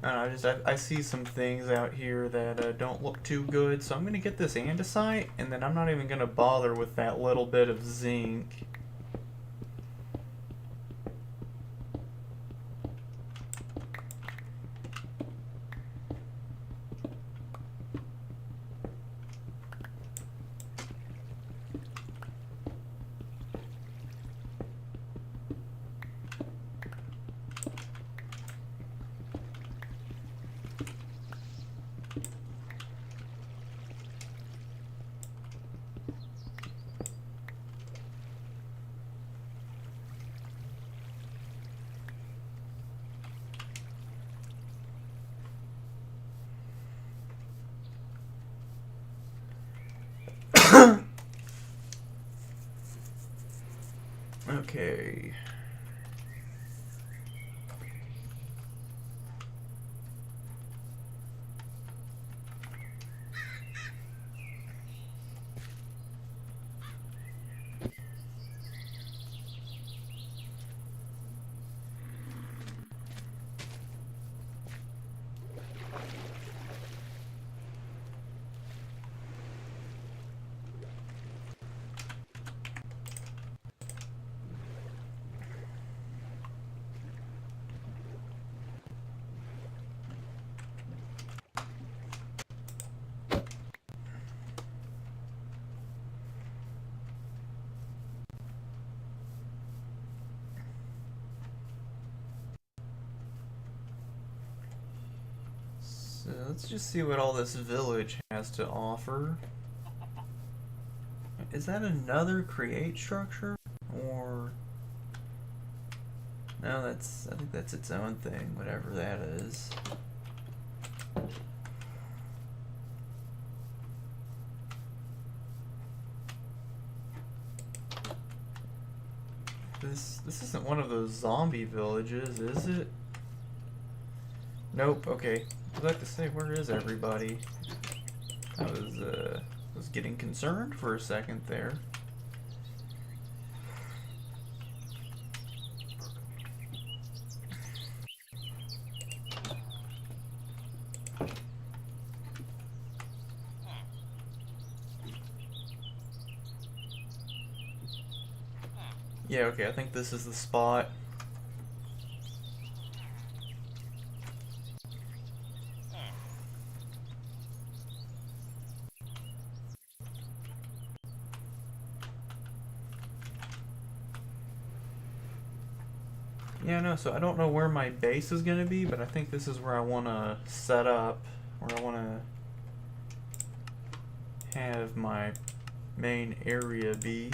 I don't know, I see some things out here that don't look too good, so I'm gonna get this andesite, and then I'm not even gonna bother with that little bit of zinc. Okay. So let's just see what all this village has to offer. Is that another create structure? Or no, I think that's its own thing, whatever that is. This isn't one of those zombie villages, is it? Nope. Okay. I was about to say, where is everybody? I was getting concerned for a second there. Yeah, okay, I think this is the spot. Yeah, no, so I don't know where my base is going to be, but I think this is where I want to set up, where I want to have my main area be.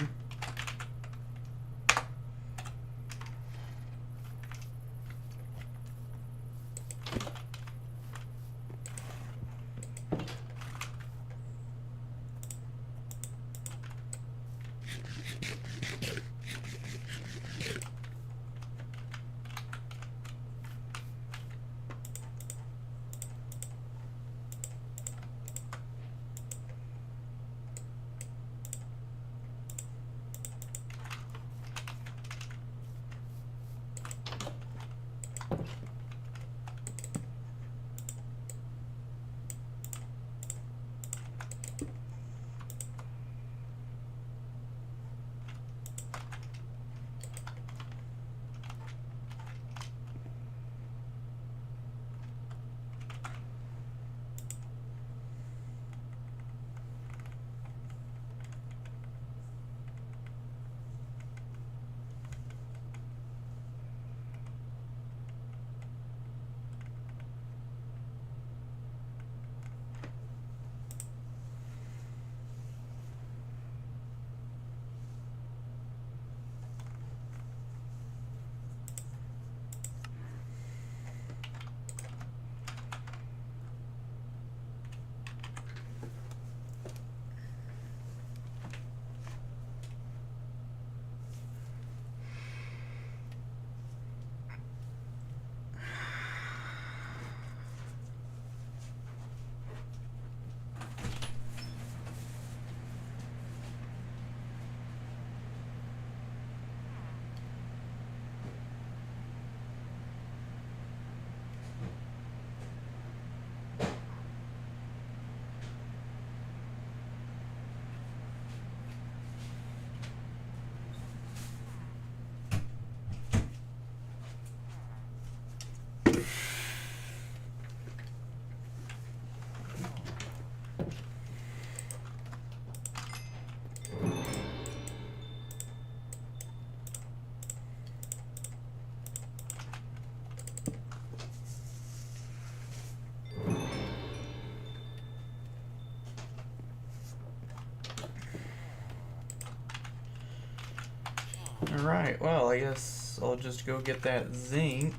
Alright, well, I guess I'll just go get that zinc.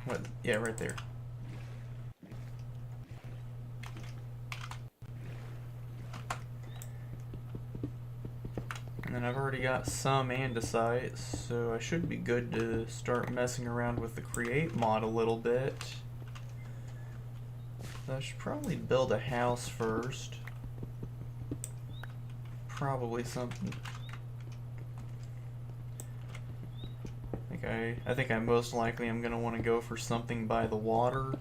What? Yeah, right there. And then I've already got some andesite, so I should be good to start messing around with the create mod a little bit. So I should probably build a house first. Probably something. I think I most likely am gonna want to go for something by the water.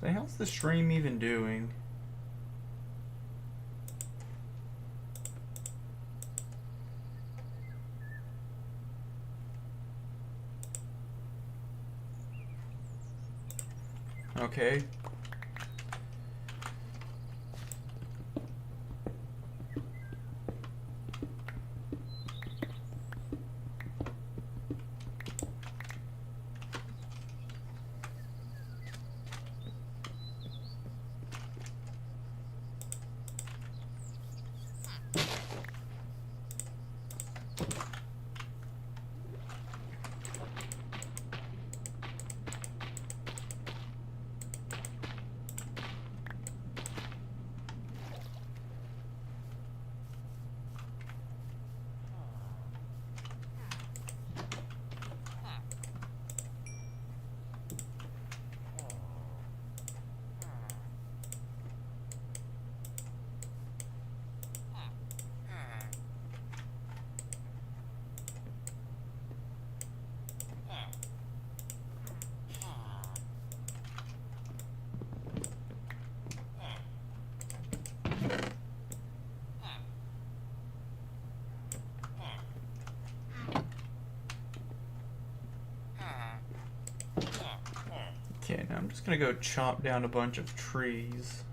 So how's the stream even doing? Okay. Okay, now I'm just gonna go chop down a bunch of trees.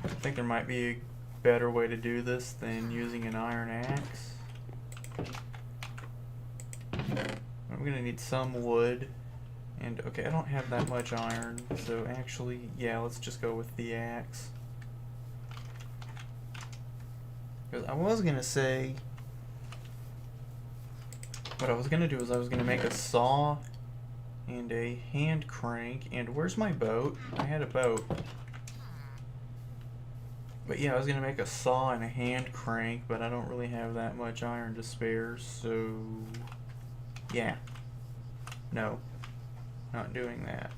I think there might be a better way to do this than using an iron axe. I'm gonna need some wood. And, okay, I don't have that much iron, so actually, yeah, let's just go with the axe. Because I was gonna say, what I was gonna do is I was gonna make a saw and a hand crank. And where's my boat? I had a boat. But yeah, I was gonna make a saw and a hand crank, but I don't really have that much iron to spare, so yeah. No. Not doing that.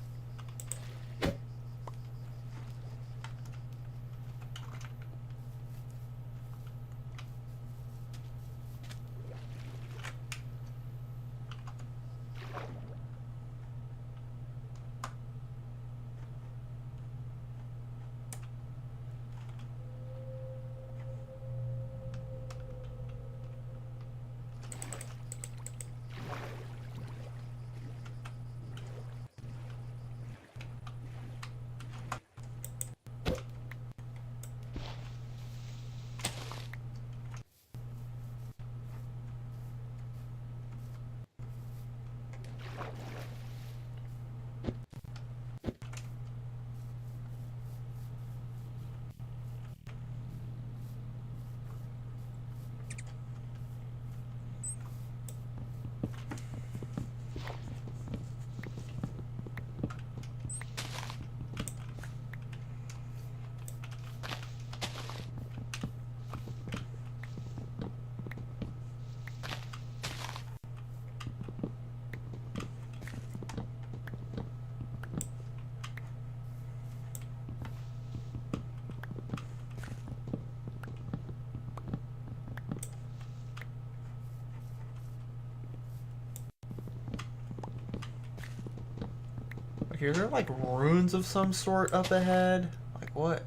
Okay, are there like ruins of some sort up ahead? Like what?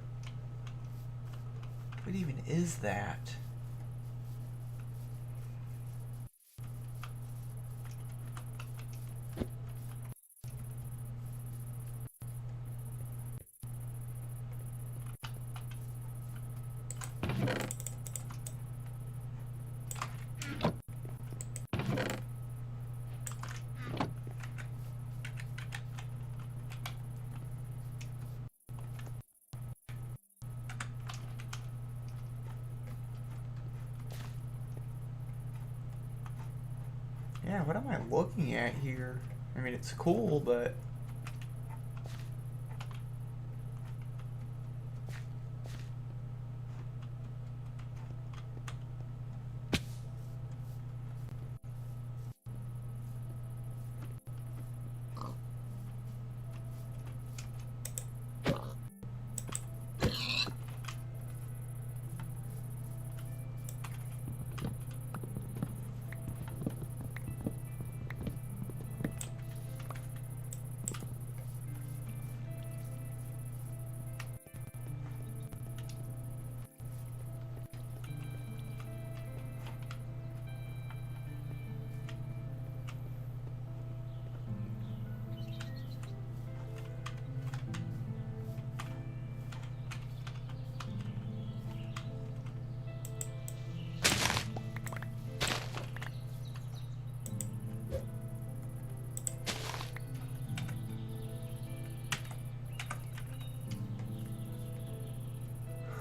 What even is that? Yeah, what am I looking at here? I mean, it's cool, but...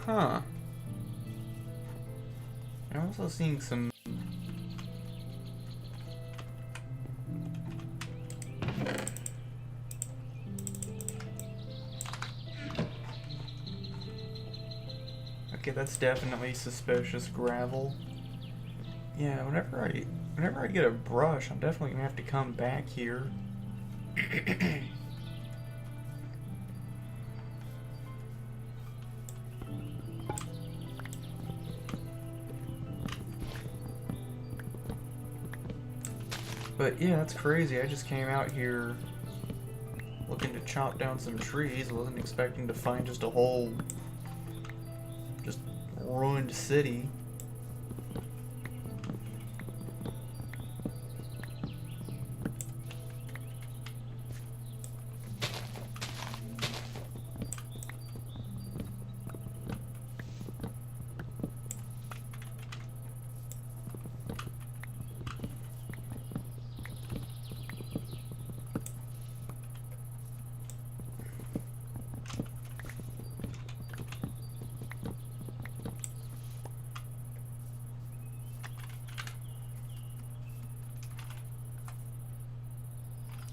Huh. I'm also seeing some... Okay, that's definitely suspicious gravel. Yeah, whenever I get a brush, I'm definitely gonna have to come back here. But yeah, that's crazy. I just came out here looking to chop down some trees. I wasn't expecting to find just a whole, just ruined city.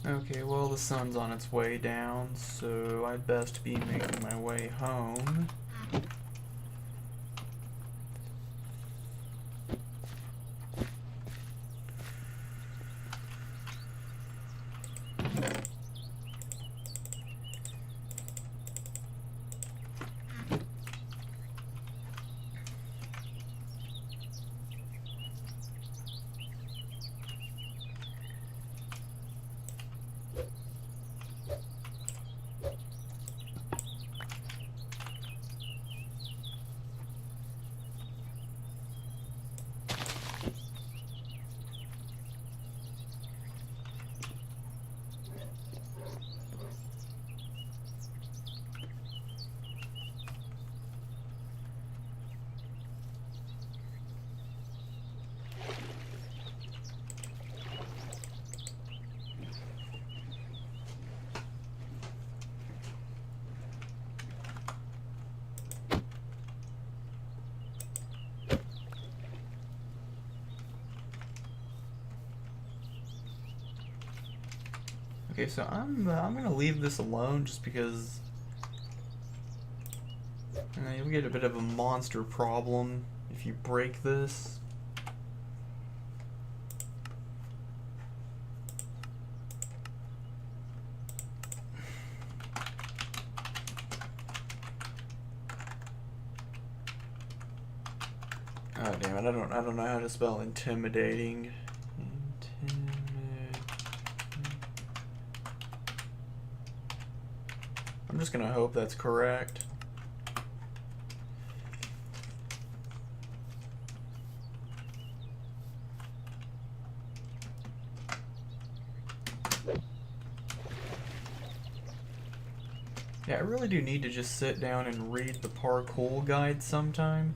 Okay, well the sun's on its way down, so I'd best be making my way home. Okay, so I'm gonna leave this alone just because you'll get a bit of a monster problem if you break this. Oh damn it! I don't know how to spell intimidating. I'm just gonna hope that's correct. Yeah, I really do need to just sit down and read the parkour guide sometime.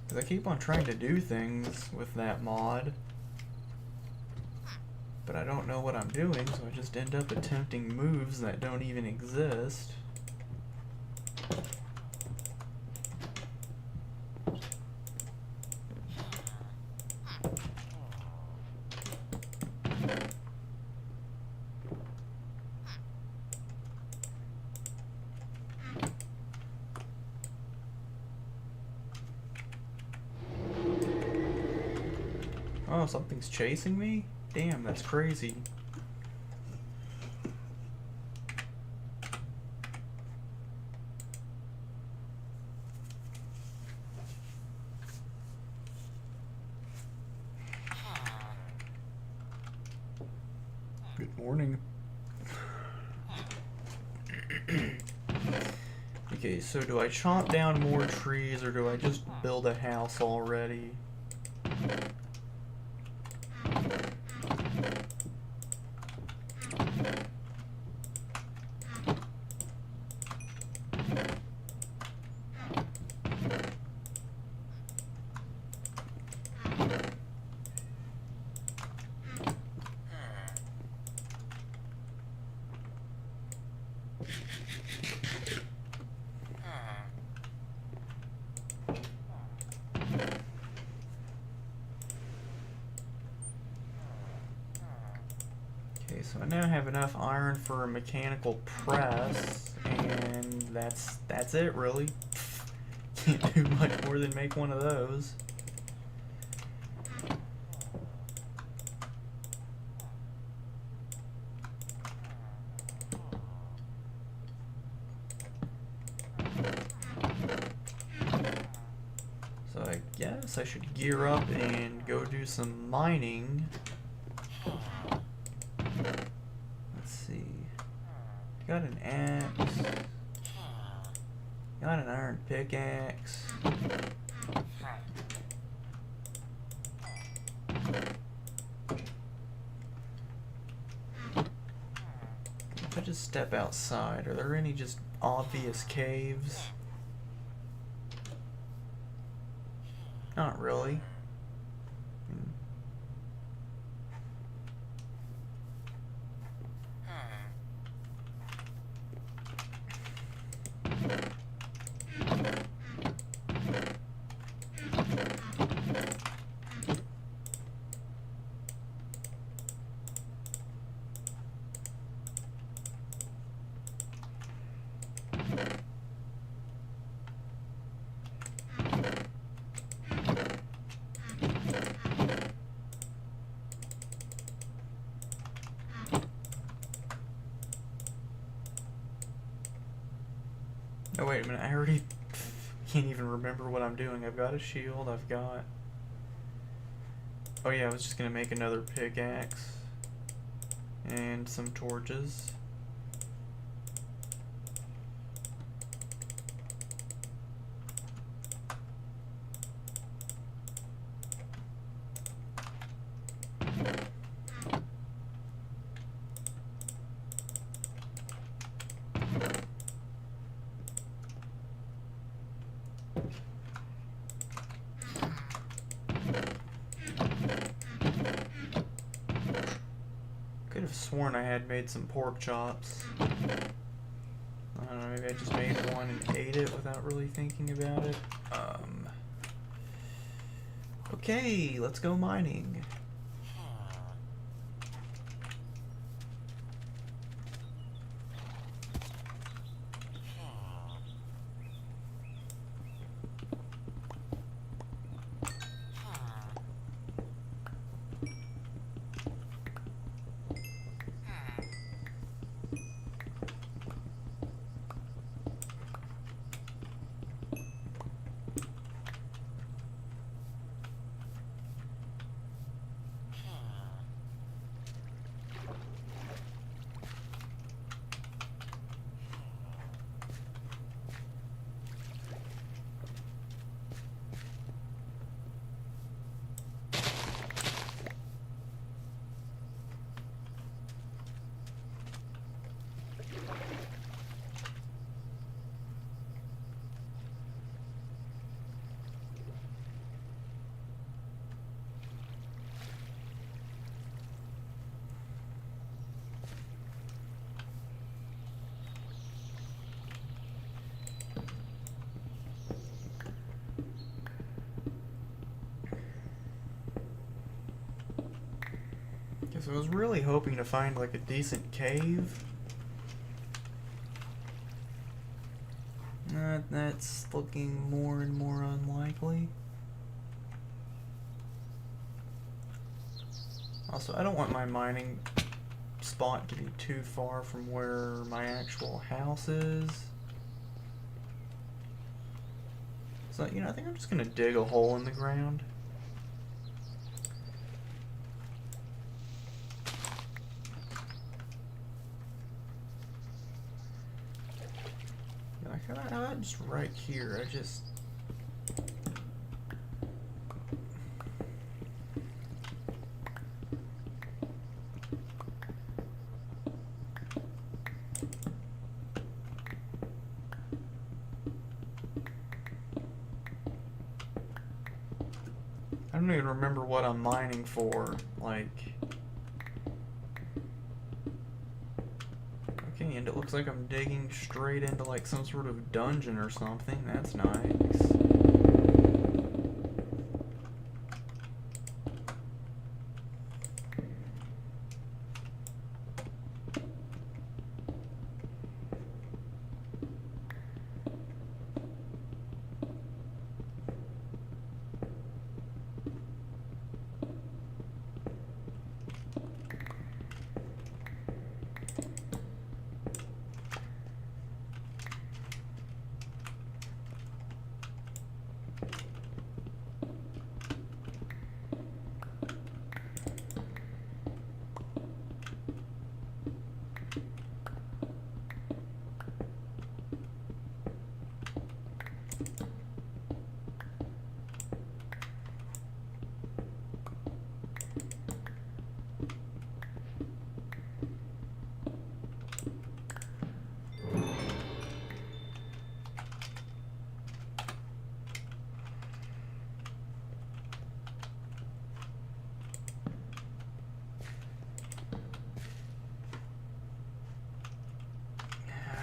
Because I keep on trying to do things with that mod, but I don't know what I'm doing, so I just end up attempting moves that don't even exist. Oh, something's chasing me? Damn, that's crazy. Good morning. Okay, so do I chop down more trees or do I just build a house already? Okay, so I now have enough iron for a mechanical press, and that's it really. Can't do much more than make one of those. So I guess I should gear up and go do some mining. Let's see. Got an axe. Got an iron pickaxe. If I just step outside, are there any just obvious caves? Not really. Oh wait a minute, I already can't even remember what I'm doing. I've got a shield, I've got... Oh yeah, I was just gonna make another pickaxe. And some torches. Could have sworn I had made some pork chops. I don't know, maybe I just made one and ate it without really thinking about it. Okay, let's go mining. So I was really hoping to find like a decent cave. That's looking more and more unlikely. also, I don't want my mining spot to be too far from where my actual house is. So, you know, I think I'm just gonna dig a hole in the ground. Like, how about just right here? I just... I don't even remember what I'm mining for. Like... Okay, and it looks like I'm digging straight into like some sort of dungeon or something. That's nice.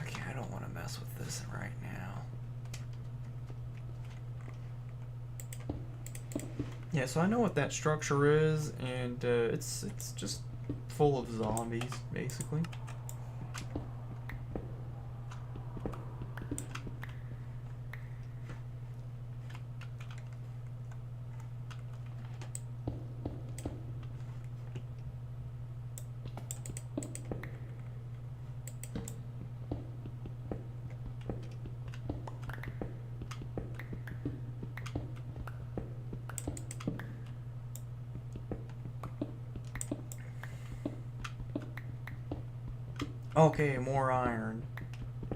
Okay, I don't want to mess with this right now. Yeah, so I know what that structure is, and it's just full of zombies, basically. Okay, more iron.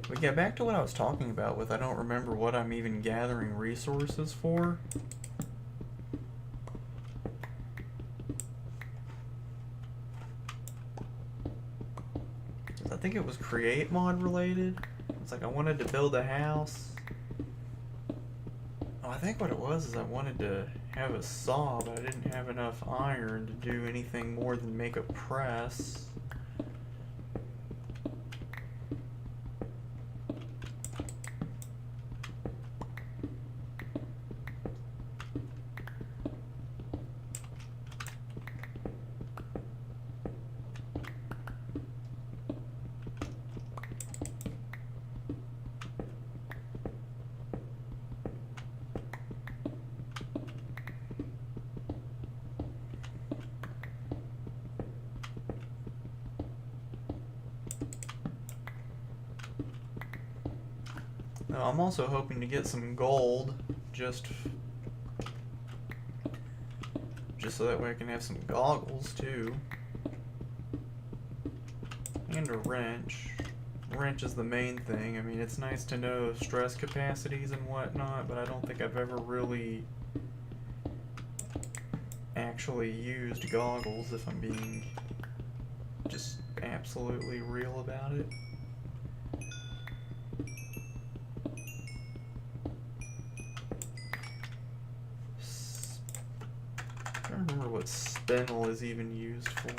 But yeah, back to what I was talking about with I don't remember what I'm even gathering resources for. I think it was create mod related. It's like I wanted to build a house. Oh, I think what it was is I wanted to have a saw, but I didn't have enough iron to do anything more than make a press. Now, I'm also hoping to get some gold, just so that way I can have some goggles too. And a wrench. Wrench is the main thing. I mean, it's nice to know stress capacities and whatnot, but I don't think I've ever really actually used goggles, if I'm being just absolutely real about it. I don't remember what spinel is even used for.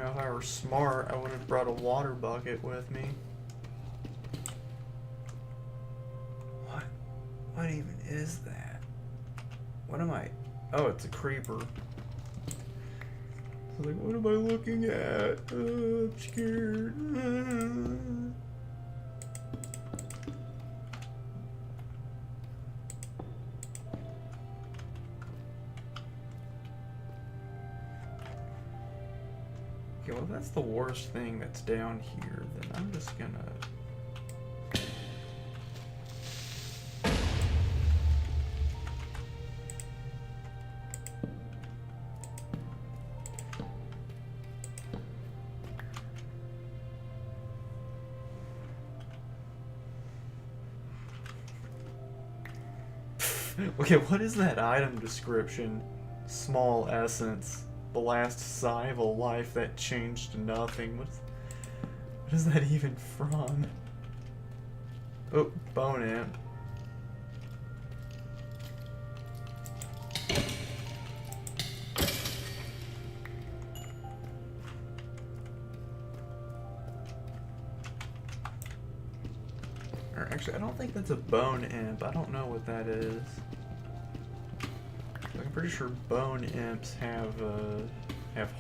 You know, if I were smart, I would have brought a water bucket with me. What even is that? What am I? Oh, it's a creeper. So like, what am I looking at? I'm scared. Okay, well, if that's the worst thing that's down here, then I'm just gonna... Okay, what is that item description? Small essence. The last sigh of a life that changed to nothing. What is that even from? Oh, bone ant. Or actually, I don't think that's a bone imp. I don't know what that is. I'm pretty sure bone imps have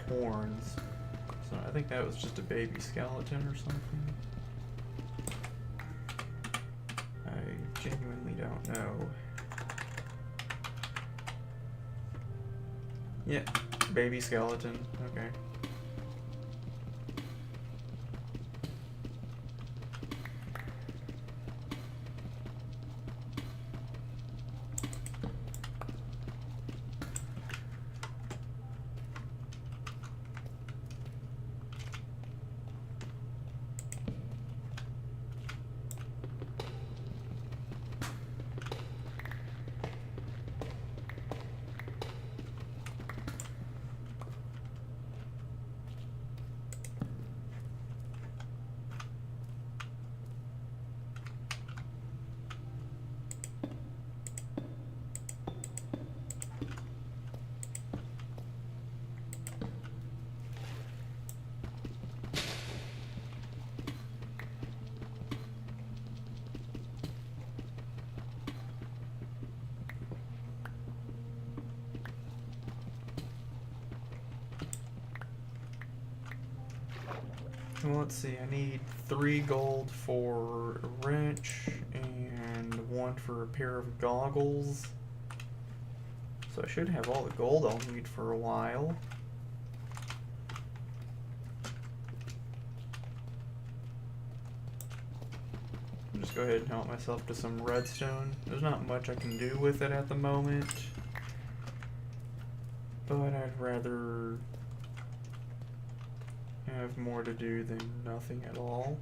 horns. So I think that was just a baby skeleton or something. I genuinely don't know. Yeah, baby skeleton. Okay. Well, let's see, I need 3 gold for a wrench and 1 for a pair of goggles. So I should have all the gold I'll need for a while. I'll just go ahead and help myself to some redstone. There's not much I can do with it at the moment, but I'd rather have more to do than nothing at all.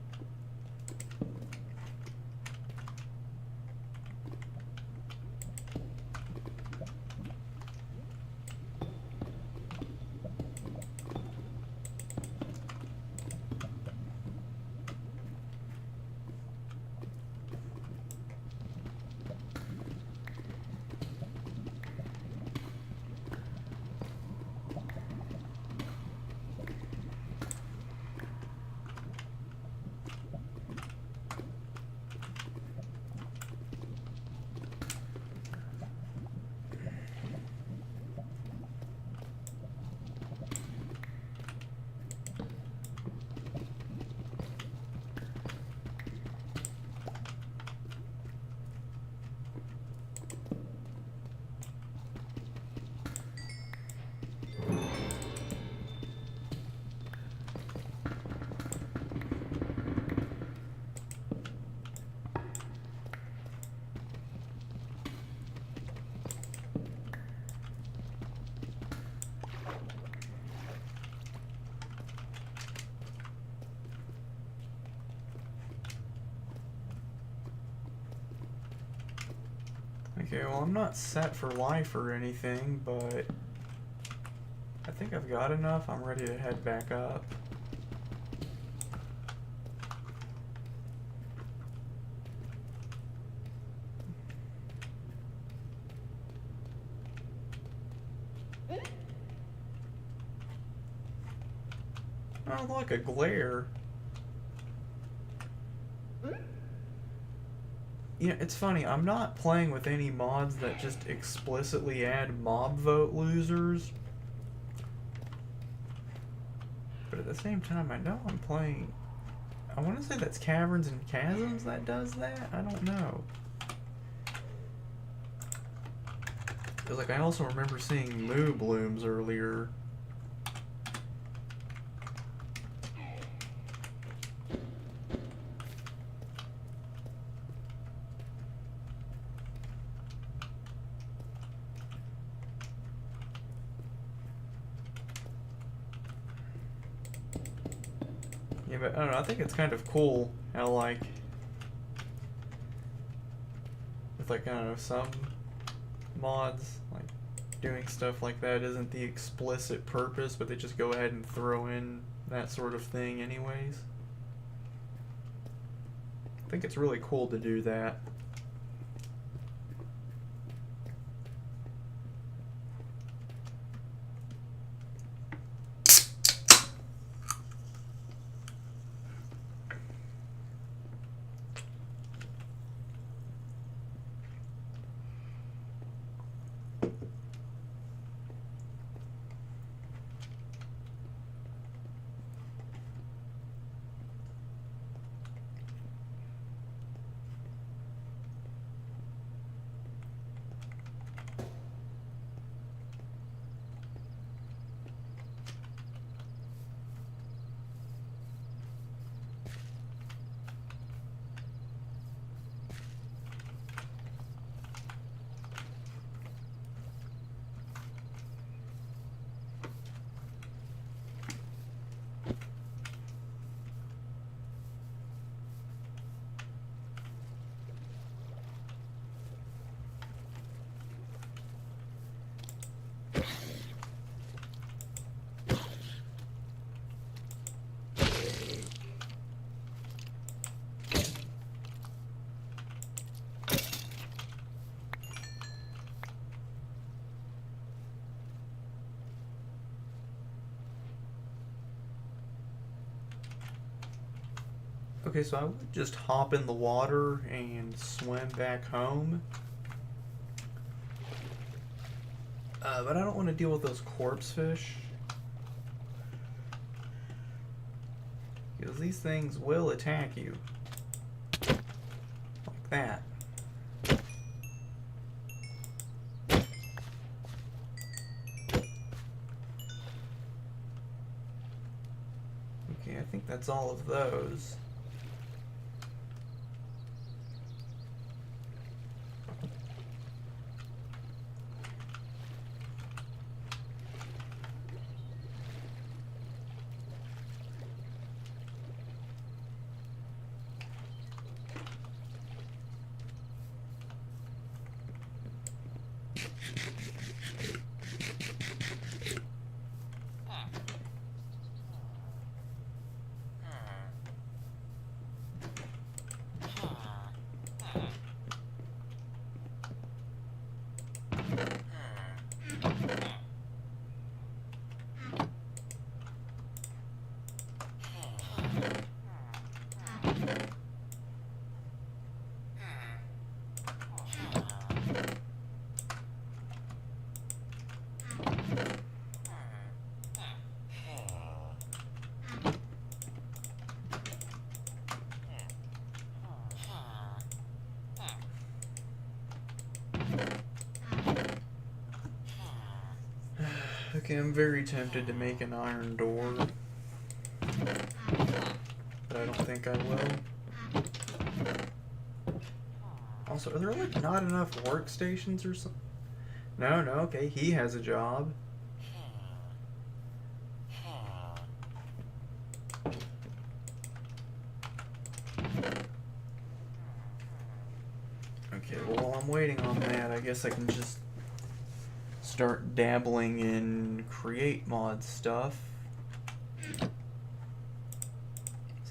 Okay, well, I'm not set for life or anything, but I think I've got enough. I'm ready to head back up. Oh, look, a glare. You know, it's funny, I'm not playing with any mods that just explicitly add mob vote losers. But at the same time, I know I'm playing... I want to say that's Caverns and Chasms that does that? I don't know. Because, like, I also remember seeing Moo Blooms earlier. Yeah, but I don't know, I think it's kind of cool how, like, with, like, I don't know, some mods, like, doing stuff like that isn't the explicit purpose, but they just go ahead and throw in that sort of thing anyways. I think it's really cool to do that. Okay, so I would just hop in the water and swim back home. But I don't want to deal with those corpse fish. Because these things will attack you. Like that. Okay, I think that's all of those. Okay, I'm very tempted to make an iron door, but I don't think I will. Also, are there like not enough workstations or something? No, okay, he has a job. Okay, well, while I'm waiting on that, I guess I can just start dabbling in create mod stuff. So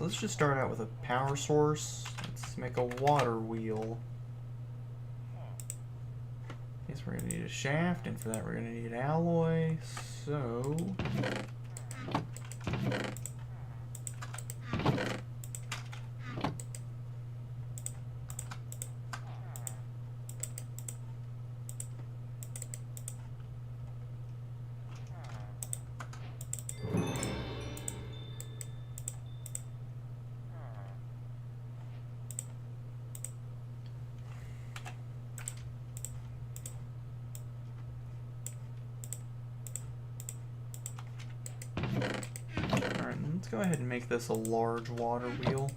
let's just start out with a power source. Let's make a water wheel. Guess we're gonna need a shaft, and for that we're gonna need alloy. So go ahead and make this a large water wheel.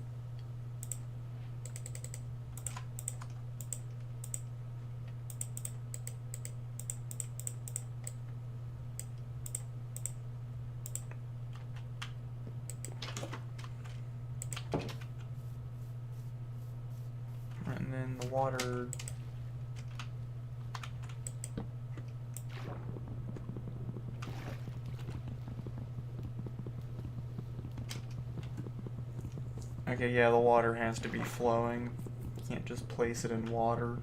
And then the water. Okay, yeah, the water has to be flowing. You can't just place it in water.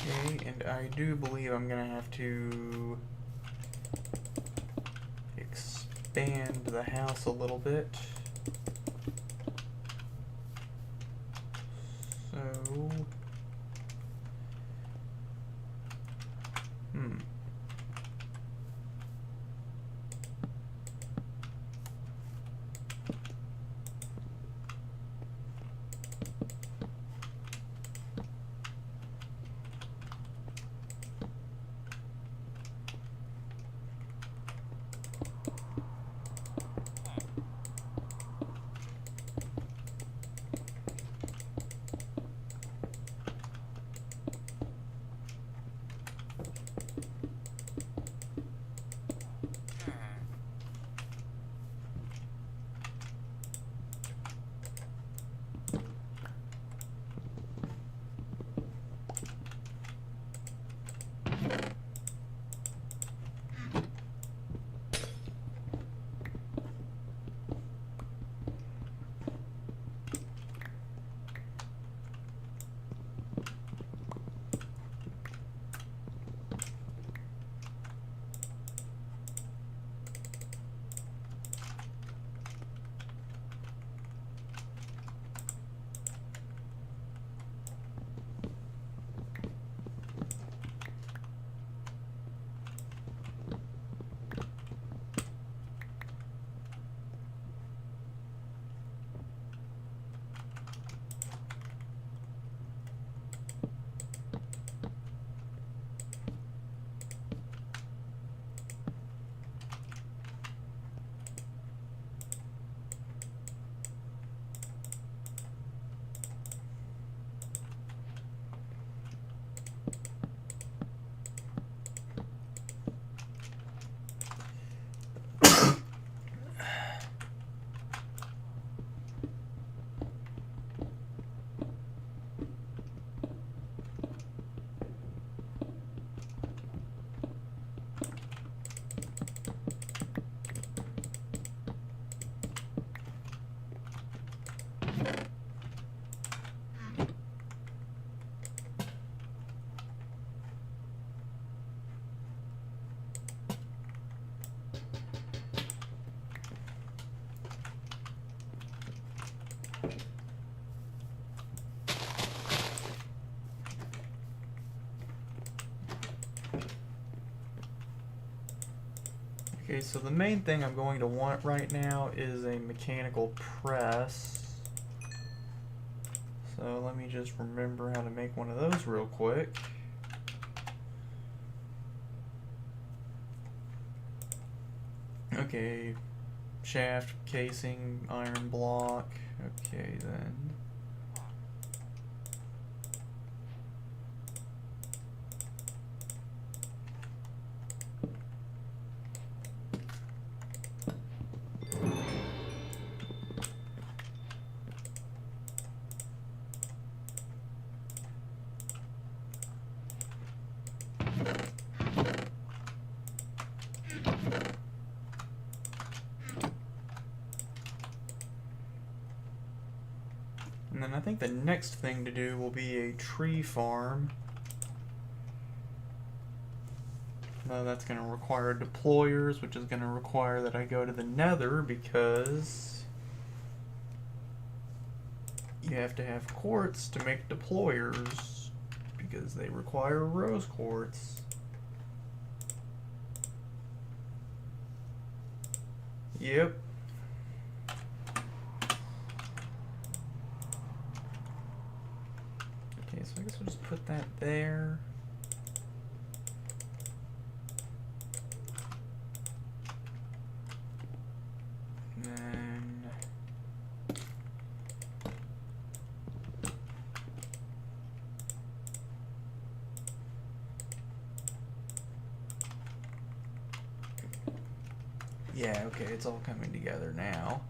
Okay, and I do believe I'm gonna have to expand the house a little bit. So, Okay, so the main thing I'm going to want right now is a mechanical press. So let me just remember how to make one of those real quick. Okay, shaft, casing, iron block. Okay, then. And then I think the next thing to do will be a tree farm. Now that's going to require deployers, which is going to require that I go to the Nether because you have to have quartz to make deployers because they require rose quartz. Yep. Okay, so I guess we'll just put that there. And then yeah, okay, it's all coming together now.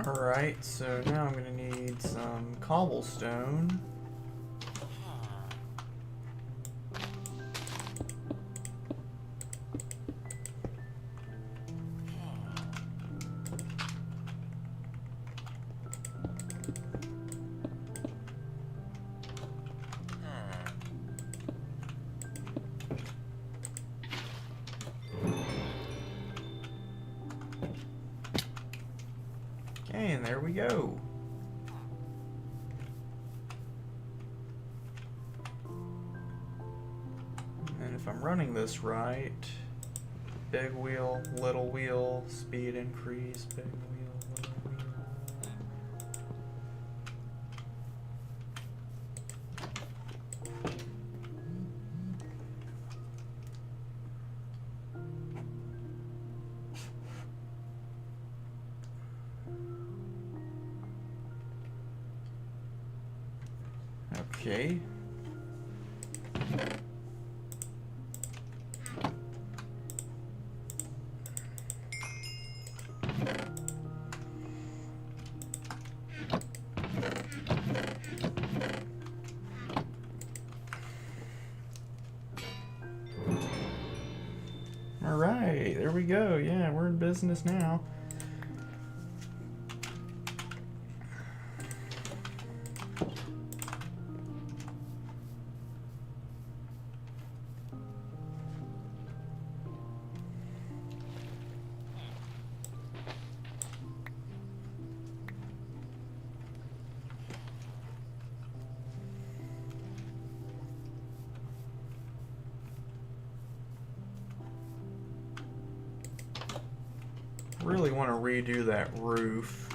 Alright, so now I'm going to need some cobblestone. And there we go. And if I'm running this right, big wheel, little wheel, speed increase, big wheel, little wheel. Okay. All right, there we go. Yeah, we're in business now. Really want to redo that roof.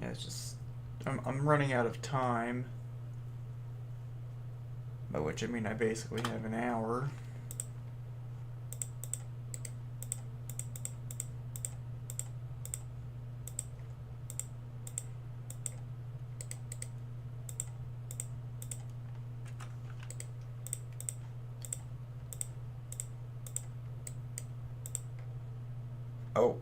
Yeah, it's just I'm running out of time. By which I mean I basically have an hour. Oh.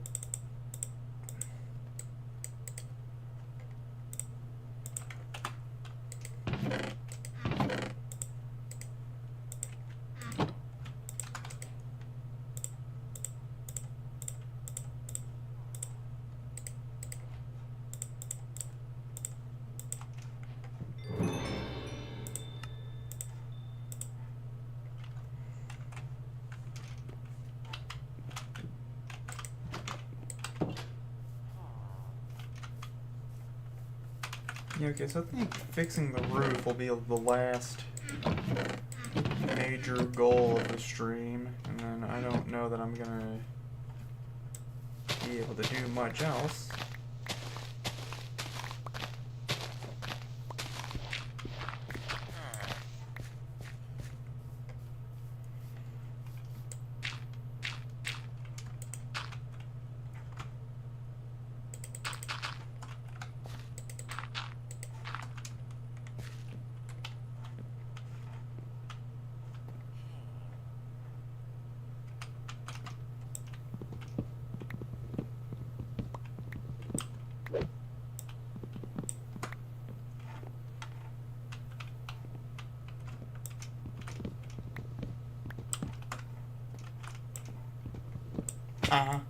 Yeah, okay, so I think fixing the roof will be the last major goal of the stream, and then I don't know that I'm gonna be able to do much else. Uh-huh.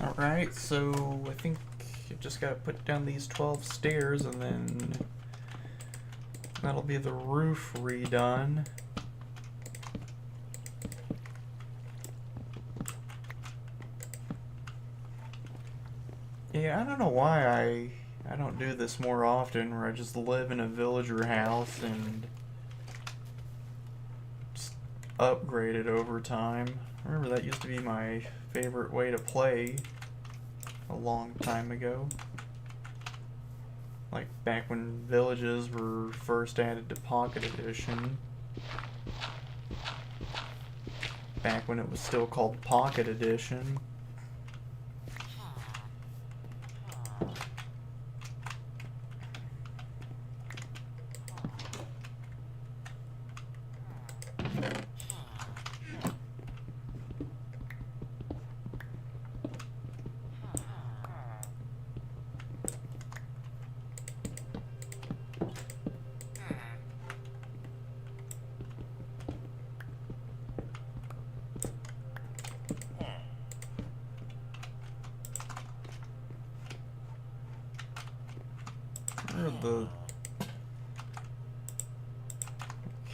Alright, so I think you just gotta put down these 12 stairs and then that'll be the roof redone. Yeah, I don't know why I don't do this more often, where I just live in a villager house and just upgrade it over time. I remember that used to be my favorite way to play a long time ago. Like back when villages were first added to Pocket Edition. Back when it was still called Pocket Edition. Where are the...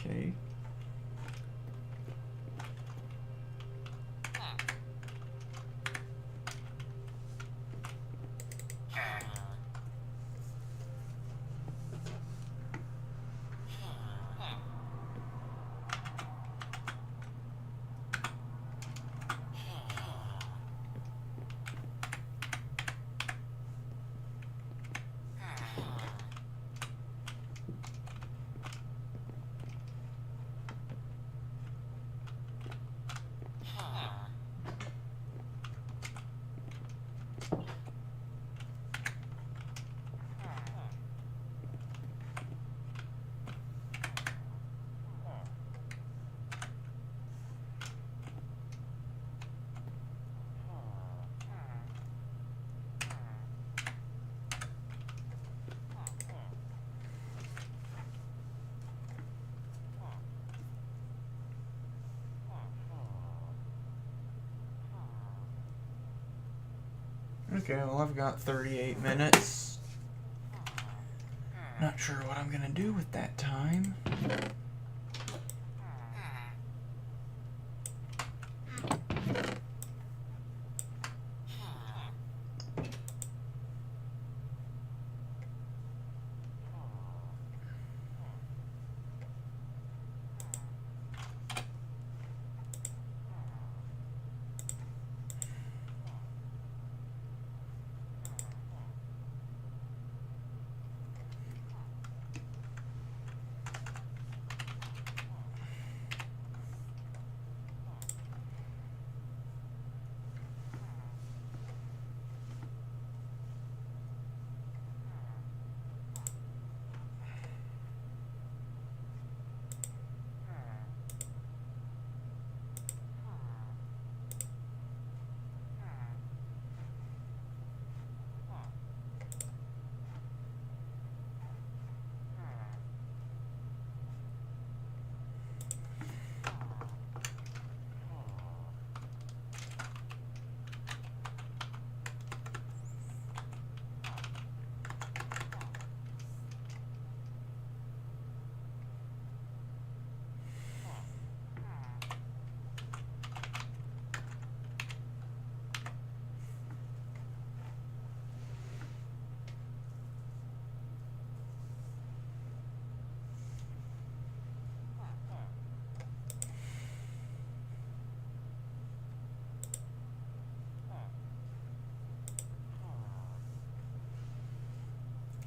Okay. Okay, well I've got 38 minutes. Not sure what I'm gonna do with that time.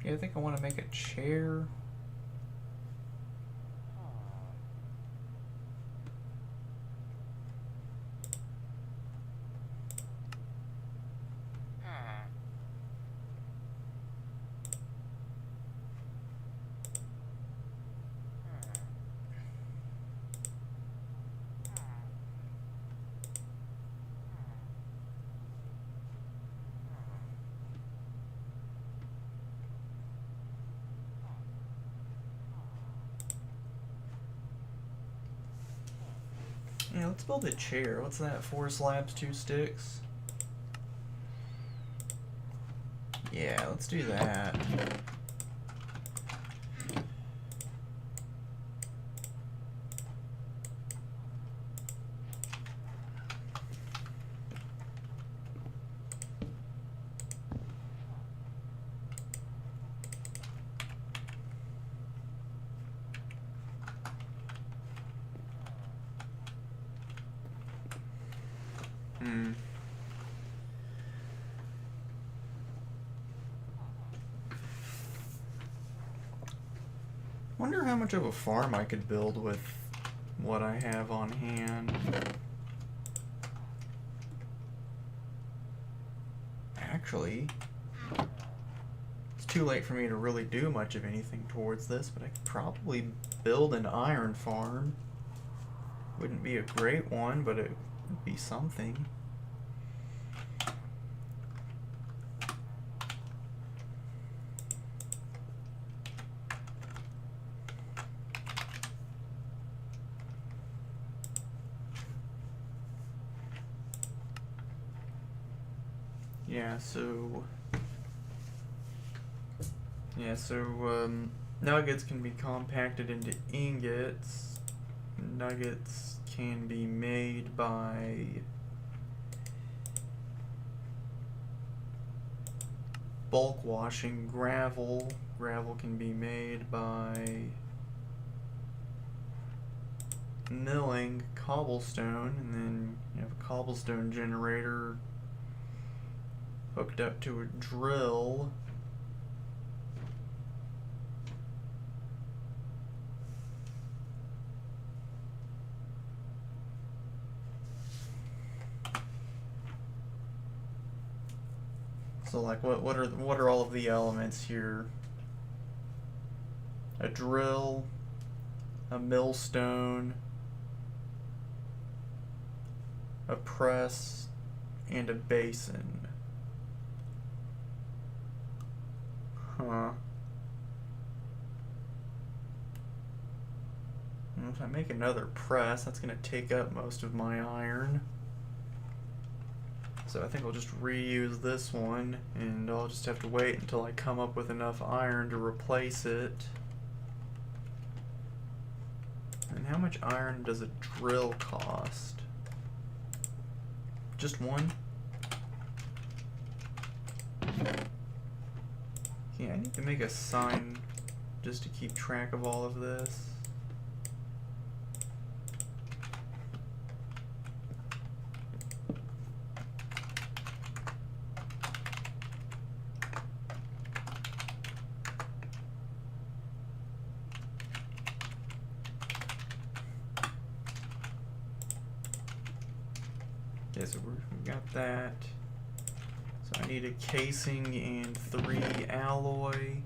Yeah, I think I want to make a chair. Yeah, let's build a chair. What's that? 4 slabs, 2 sticks? Yeah, let's do that. Wonder how much of a farm I could build with what I have on hand. Actually, it's too late for me to really do much of anything towards this, but I could probably build an iron farm. Wouldn't be a great one, but it would be something. Nuggets can be compacted into ingots. Nuggets can be made by bulk washing gravel. Gravel can be made by milling cobblestone, and then you have a cobblestone generator hooked up to a drill. So like what are all of the elements here? A drill, a millstone, a press, and a basin. Huh. Well, if I make another press, that's going to take up most of my iron. So I think I'll just reuse this one, and I'll just have to wait until I come up with enough iron to replace it. And how much iron does a drill cost? Just one? Yeah, I need to make a sign just to keep track of all of this. Okay, so we've got that. So I need a casing and 3 alloy.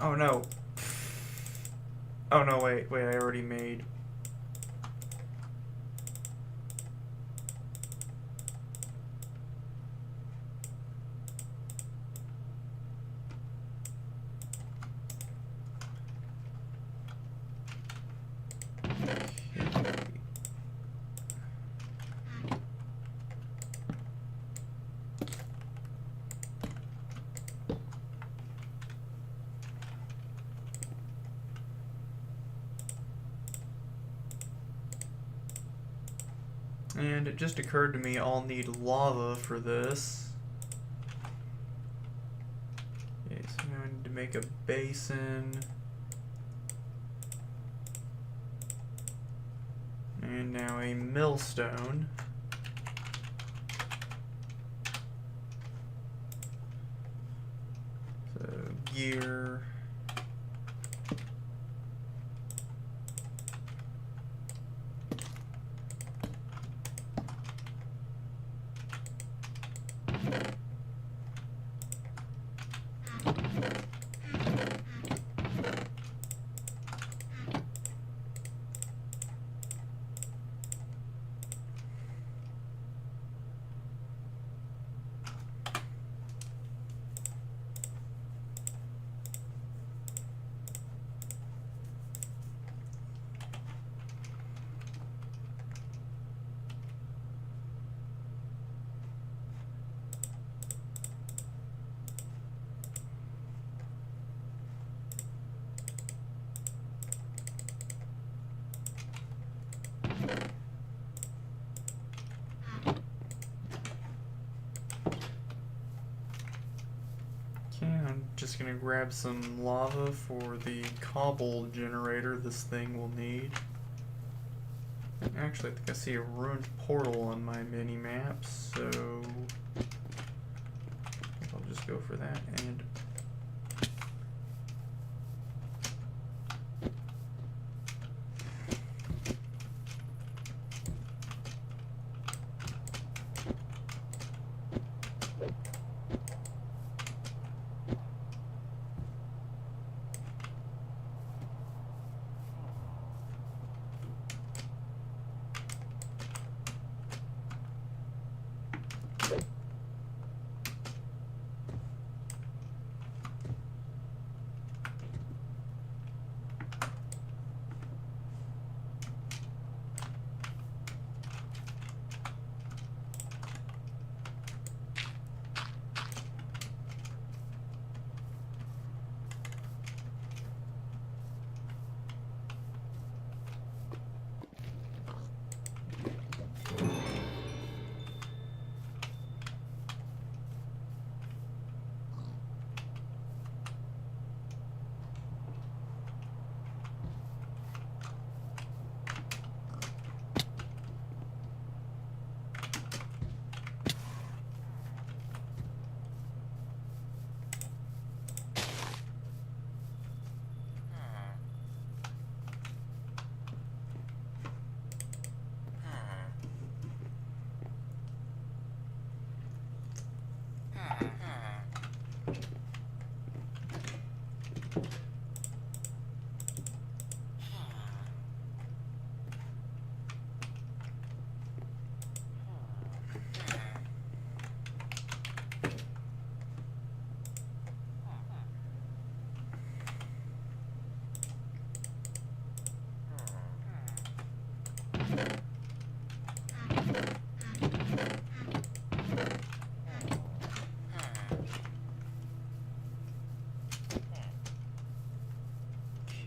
Oh no. Oh no, wait, I already made. And it just occurred to me I'll need lava for this. Okay, so now I need to make a basin. And now a millstone. So gear. just gonna grab some lava for the cobble generator this thing will need. And actually, I think I see a ruined portal on my mini map, so I'll just go for that. And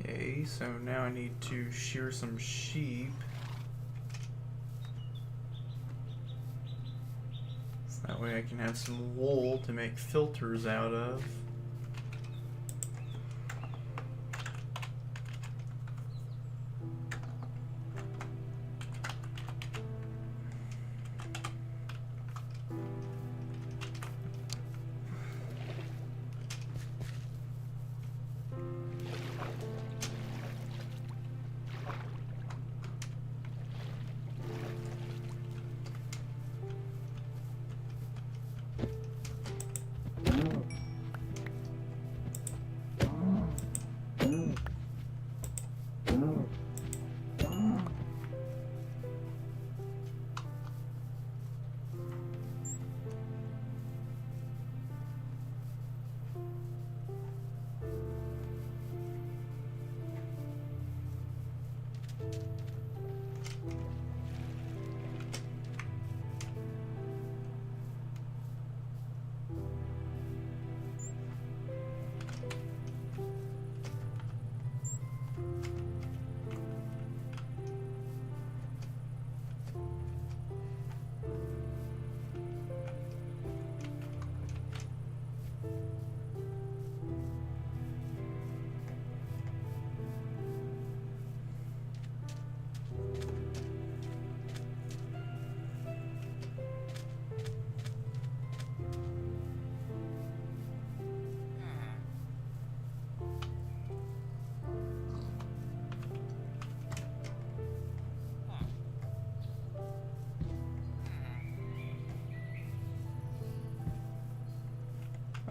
okay, so now I need to shear some sheep. So that way I can have some wool to make filters out of.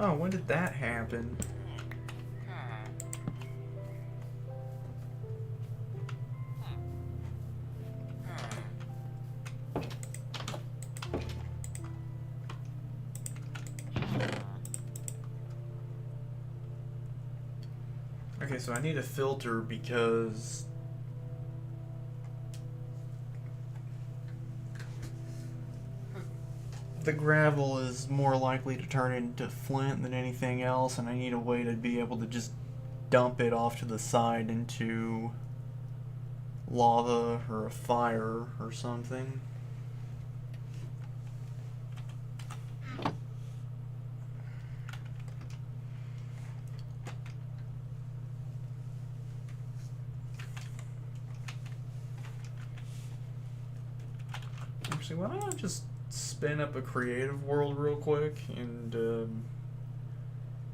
Oh, when did that happen? Okay, so I need a filter because the gravel is more likely to turn into flint than anything else, and I need a way to be able to just dump it off to the side into lava or a fire or something. Actually, why don't I just spin up a creative world real quick and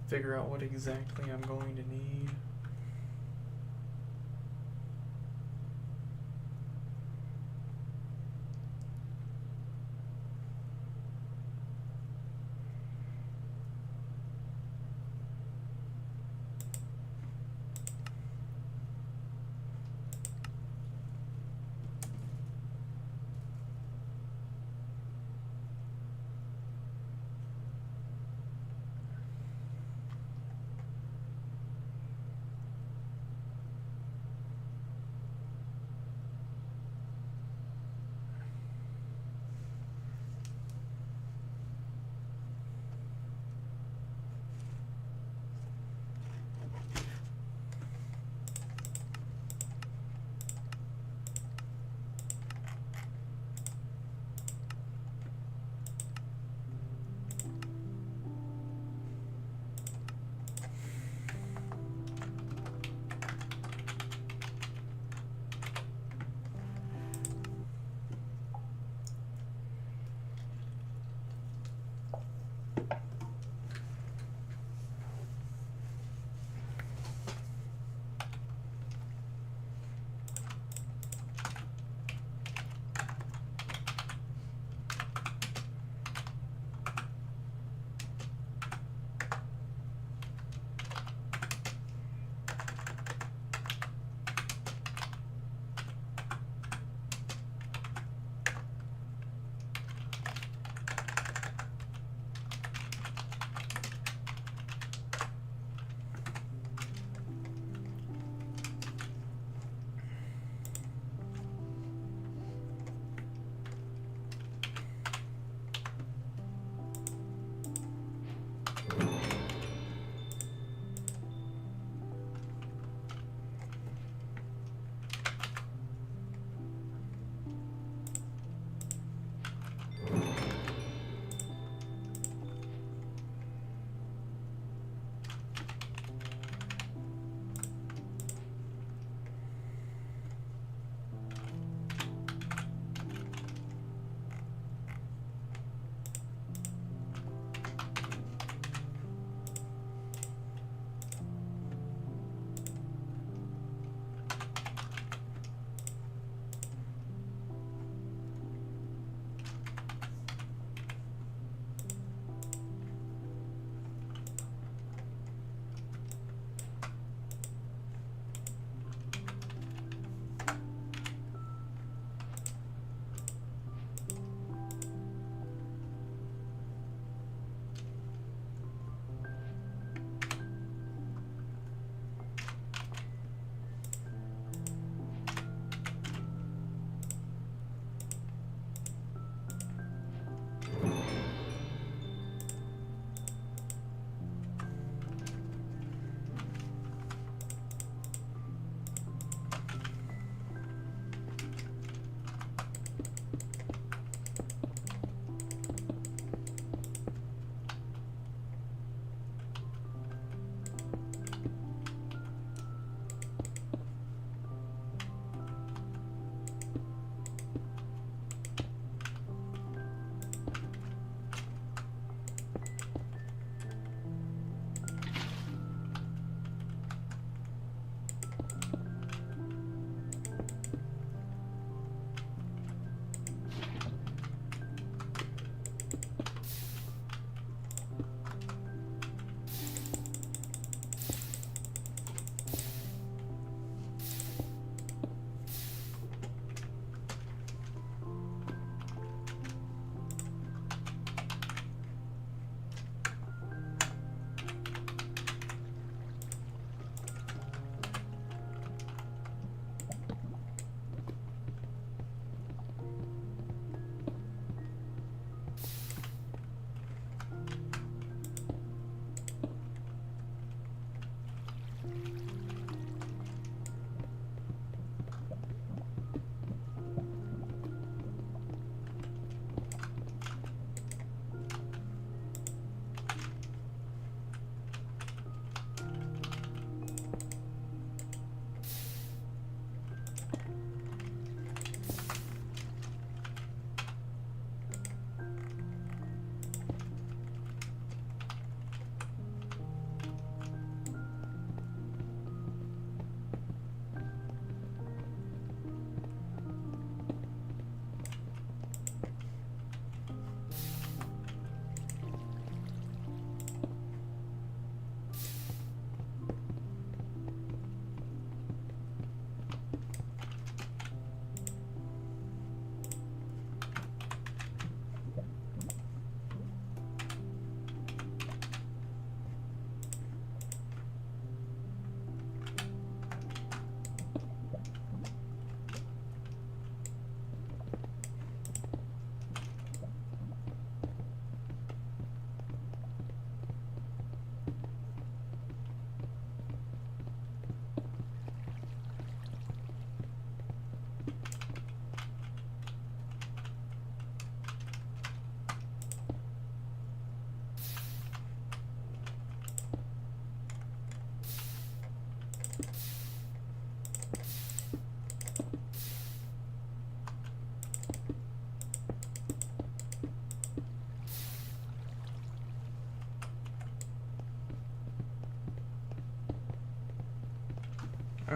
figure out what exactly I'm going to need.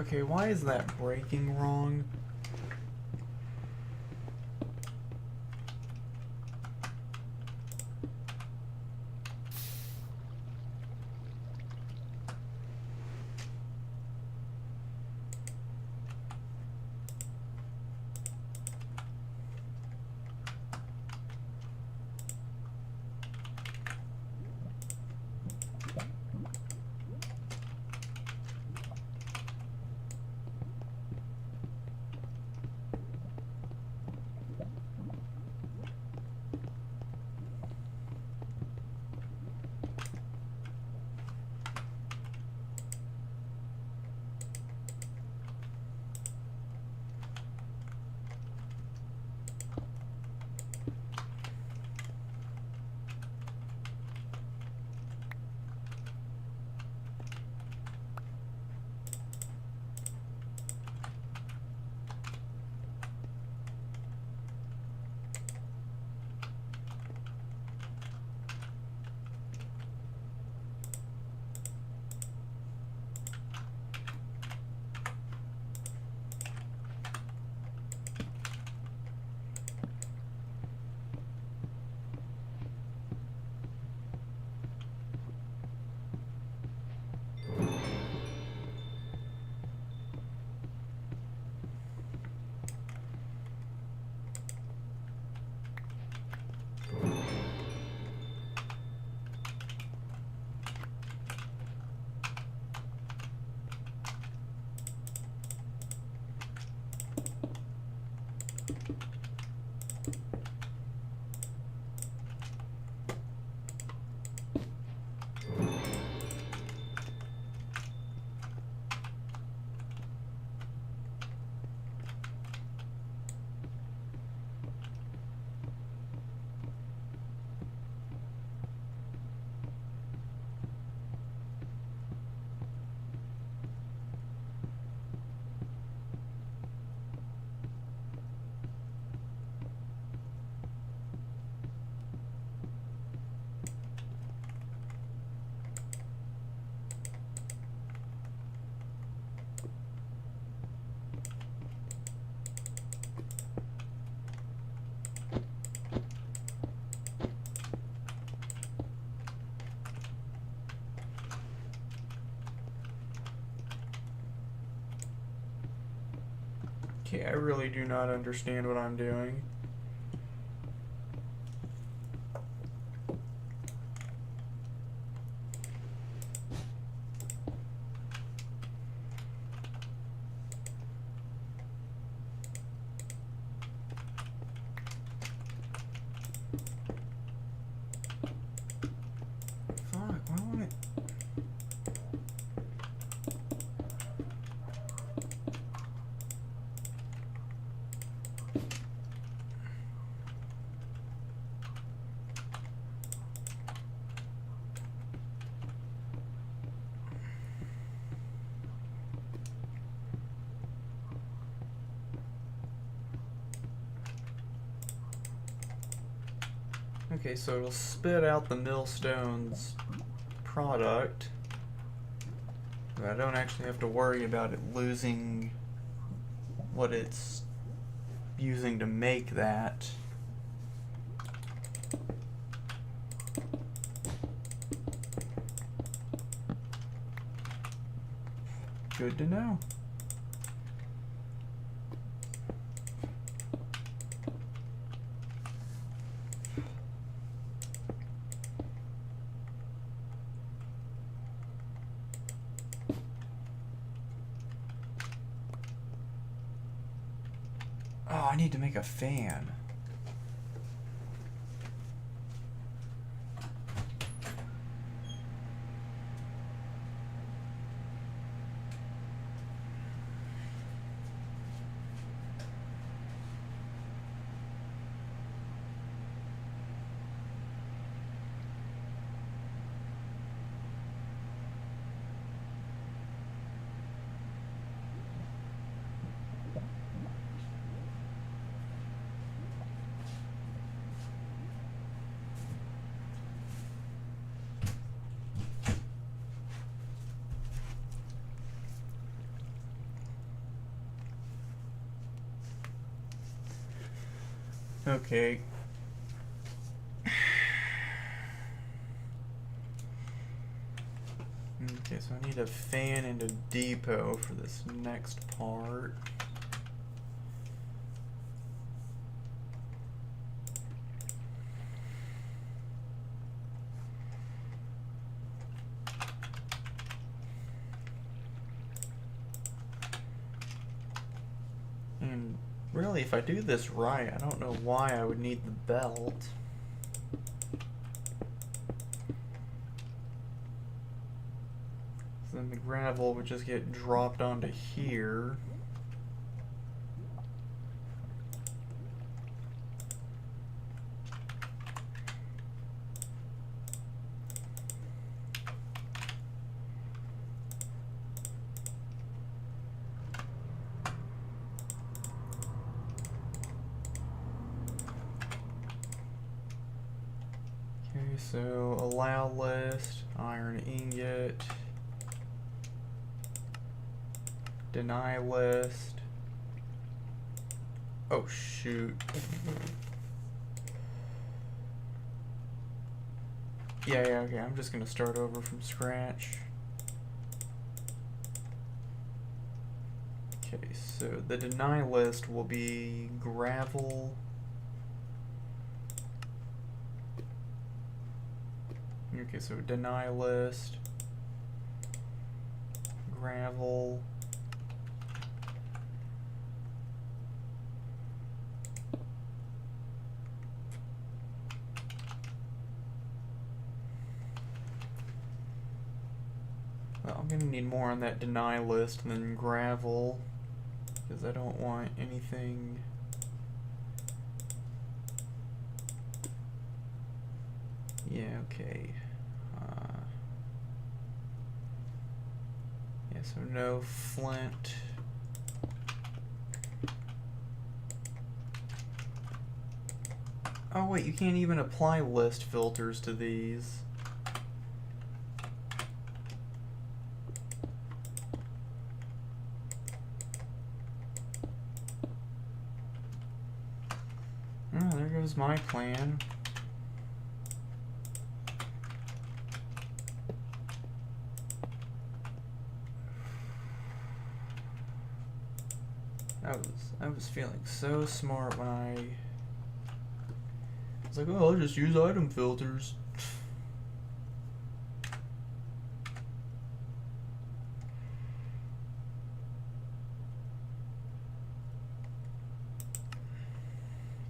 Okay, why is that breaking wrong? Okay, I really do not understand what I'm doing. Fuck, why won't it? Okay, so it'll spit out the millstone's product. But I don't actually have to worry about it losing what it's using to make that. Good to know. Oh, I need to make a fan. Okay. Okay, so I need a fan and a depot for this next part. And really, if I do this right, I don't know why I would need the belt. So then the gravel would just get dropped onto here. Okay, so allow list, iron ingot, deny list. Oh shoot. Yeah, okay, I'm just gonna start over from scratch. Okay, so the deny list will be gravel. Okay, so deny list, gravel, well, I'm gonna need more on that deny list than gravel, because I don't want anything. Yeah, okay. Yeah, so no flint. Oh wait, you can't even apply list filters to these. Oh, there goes my plan. I was feeling so smart when I was like, oh, I'll just use item filters.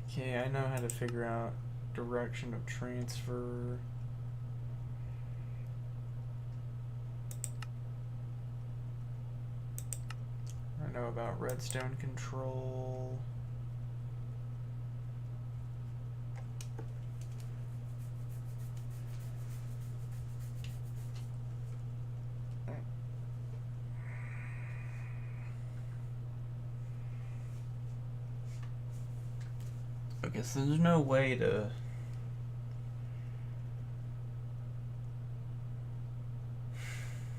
Okay, I know how to figure out direction of transfer. I know about redstone control. Okay, so there's no way to...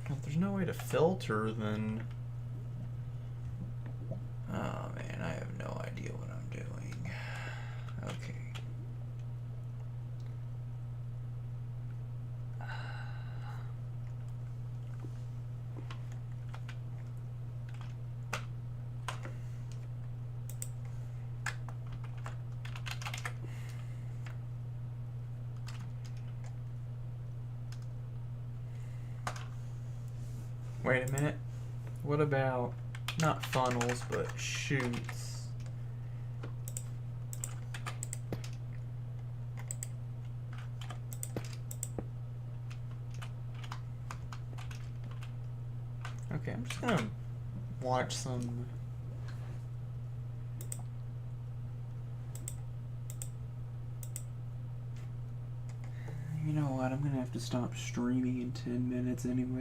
If there's no way to filter, then... Oh man, I have no idea what I'm doing. Okay. Wait a minute. What about not funnels, but chutes? Okay, I'm just gonna watch some... You know what, I'm gonna have to stop streaming in 10 minutes anyway.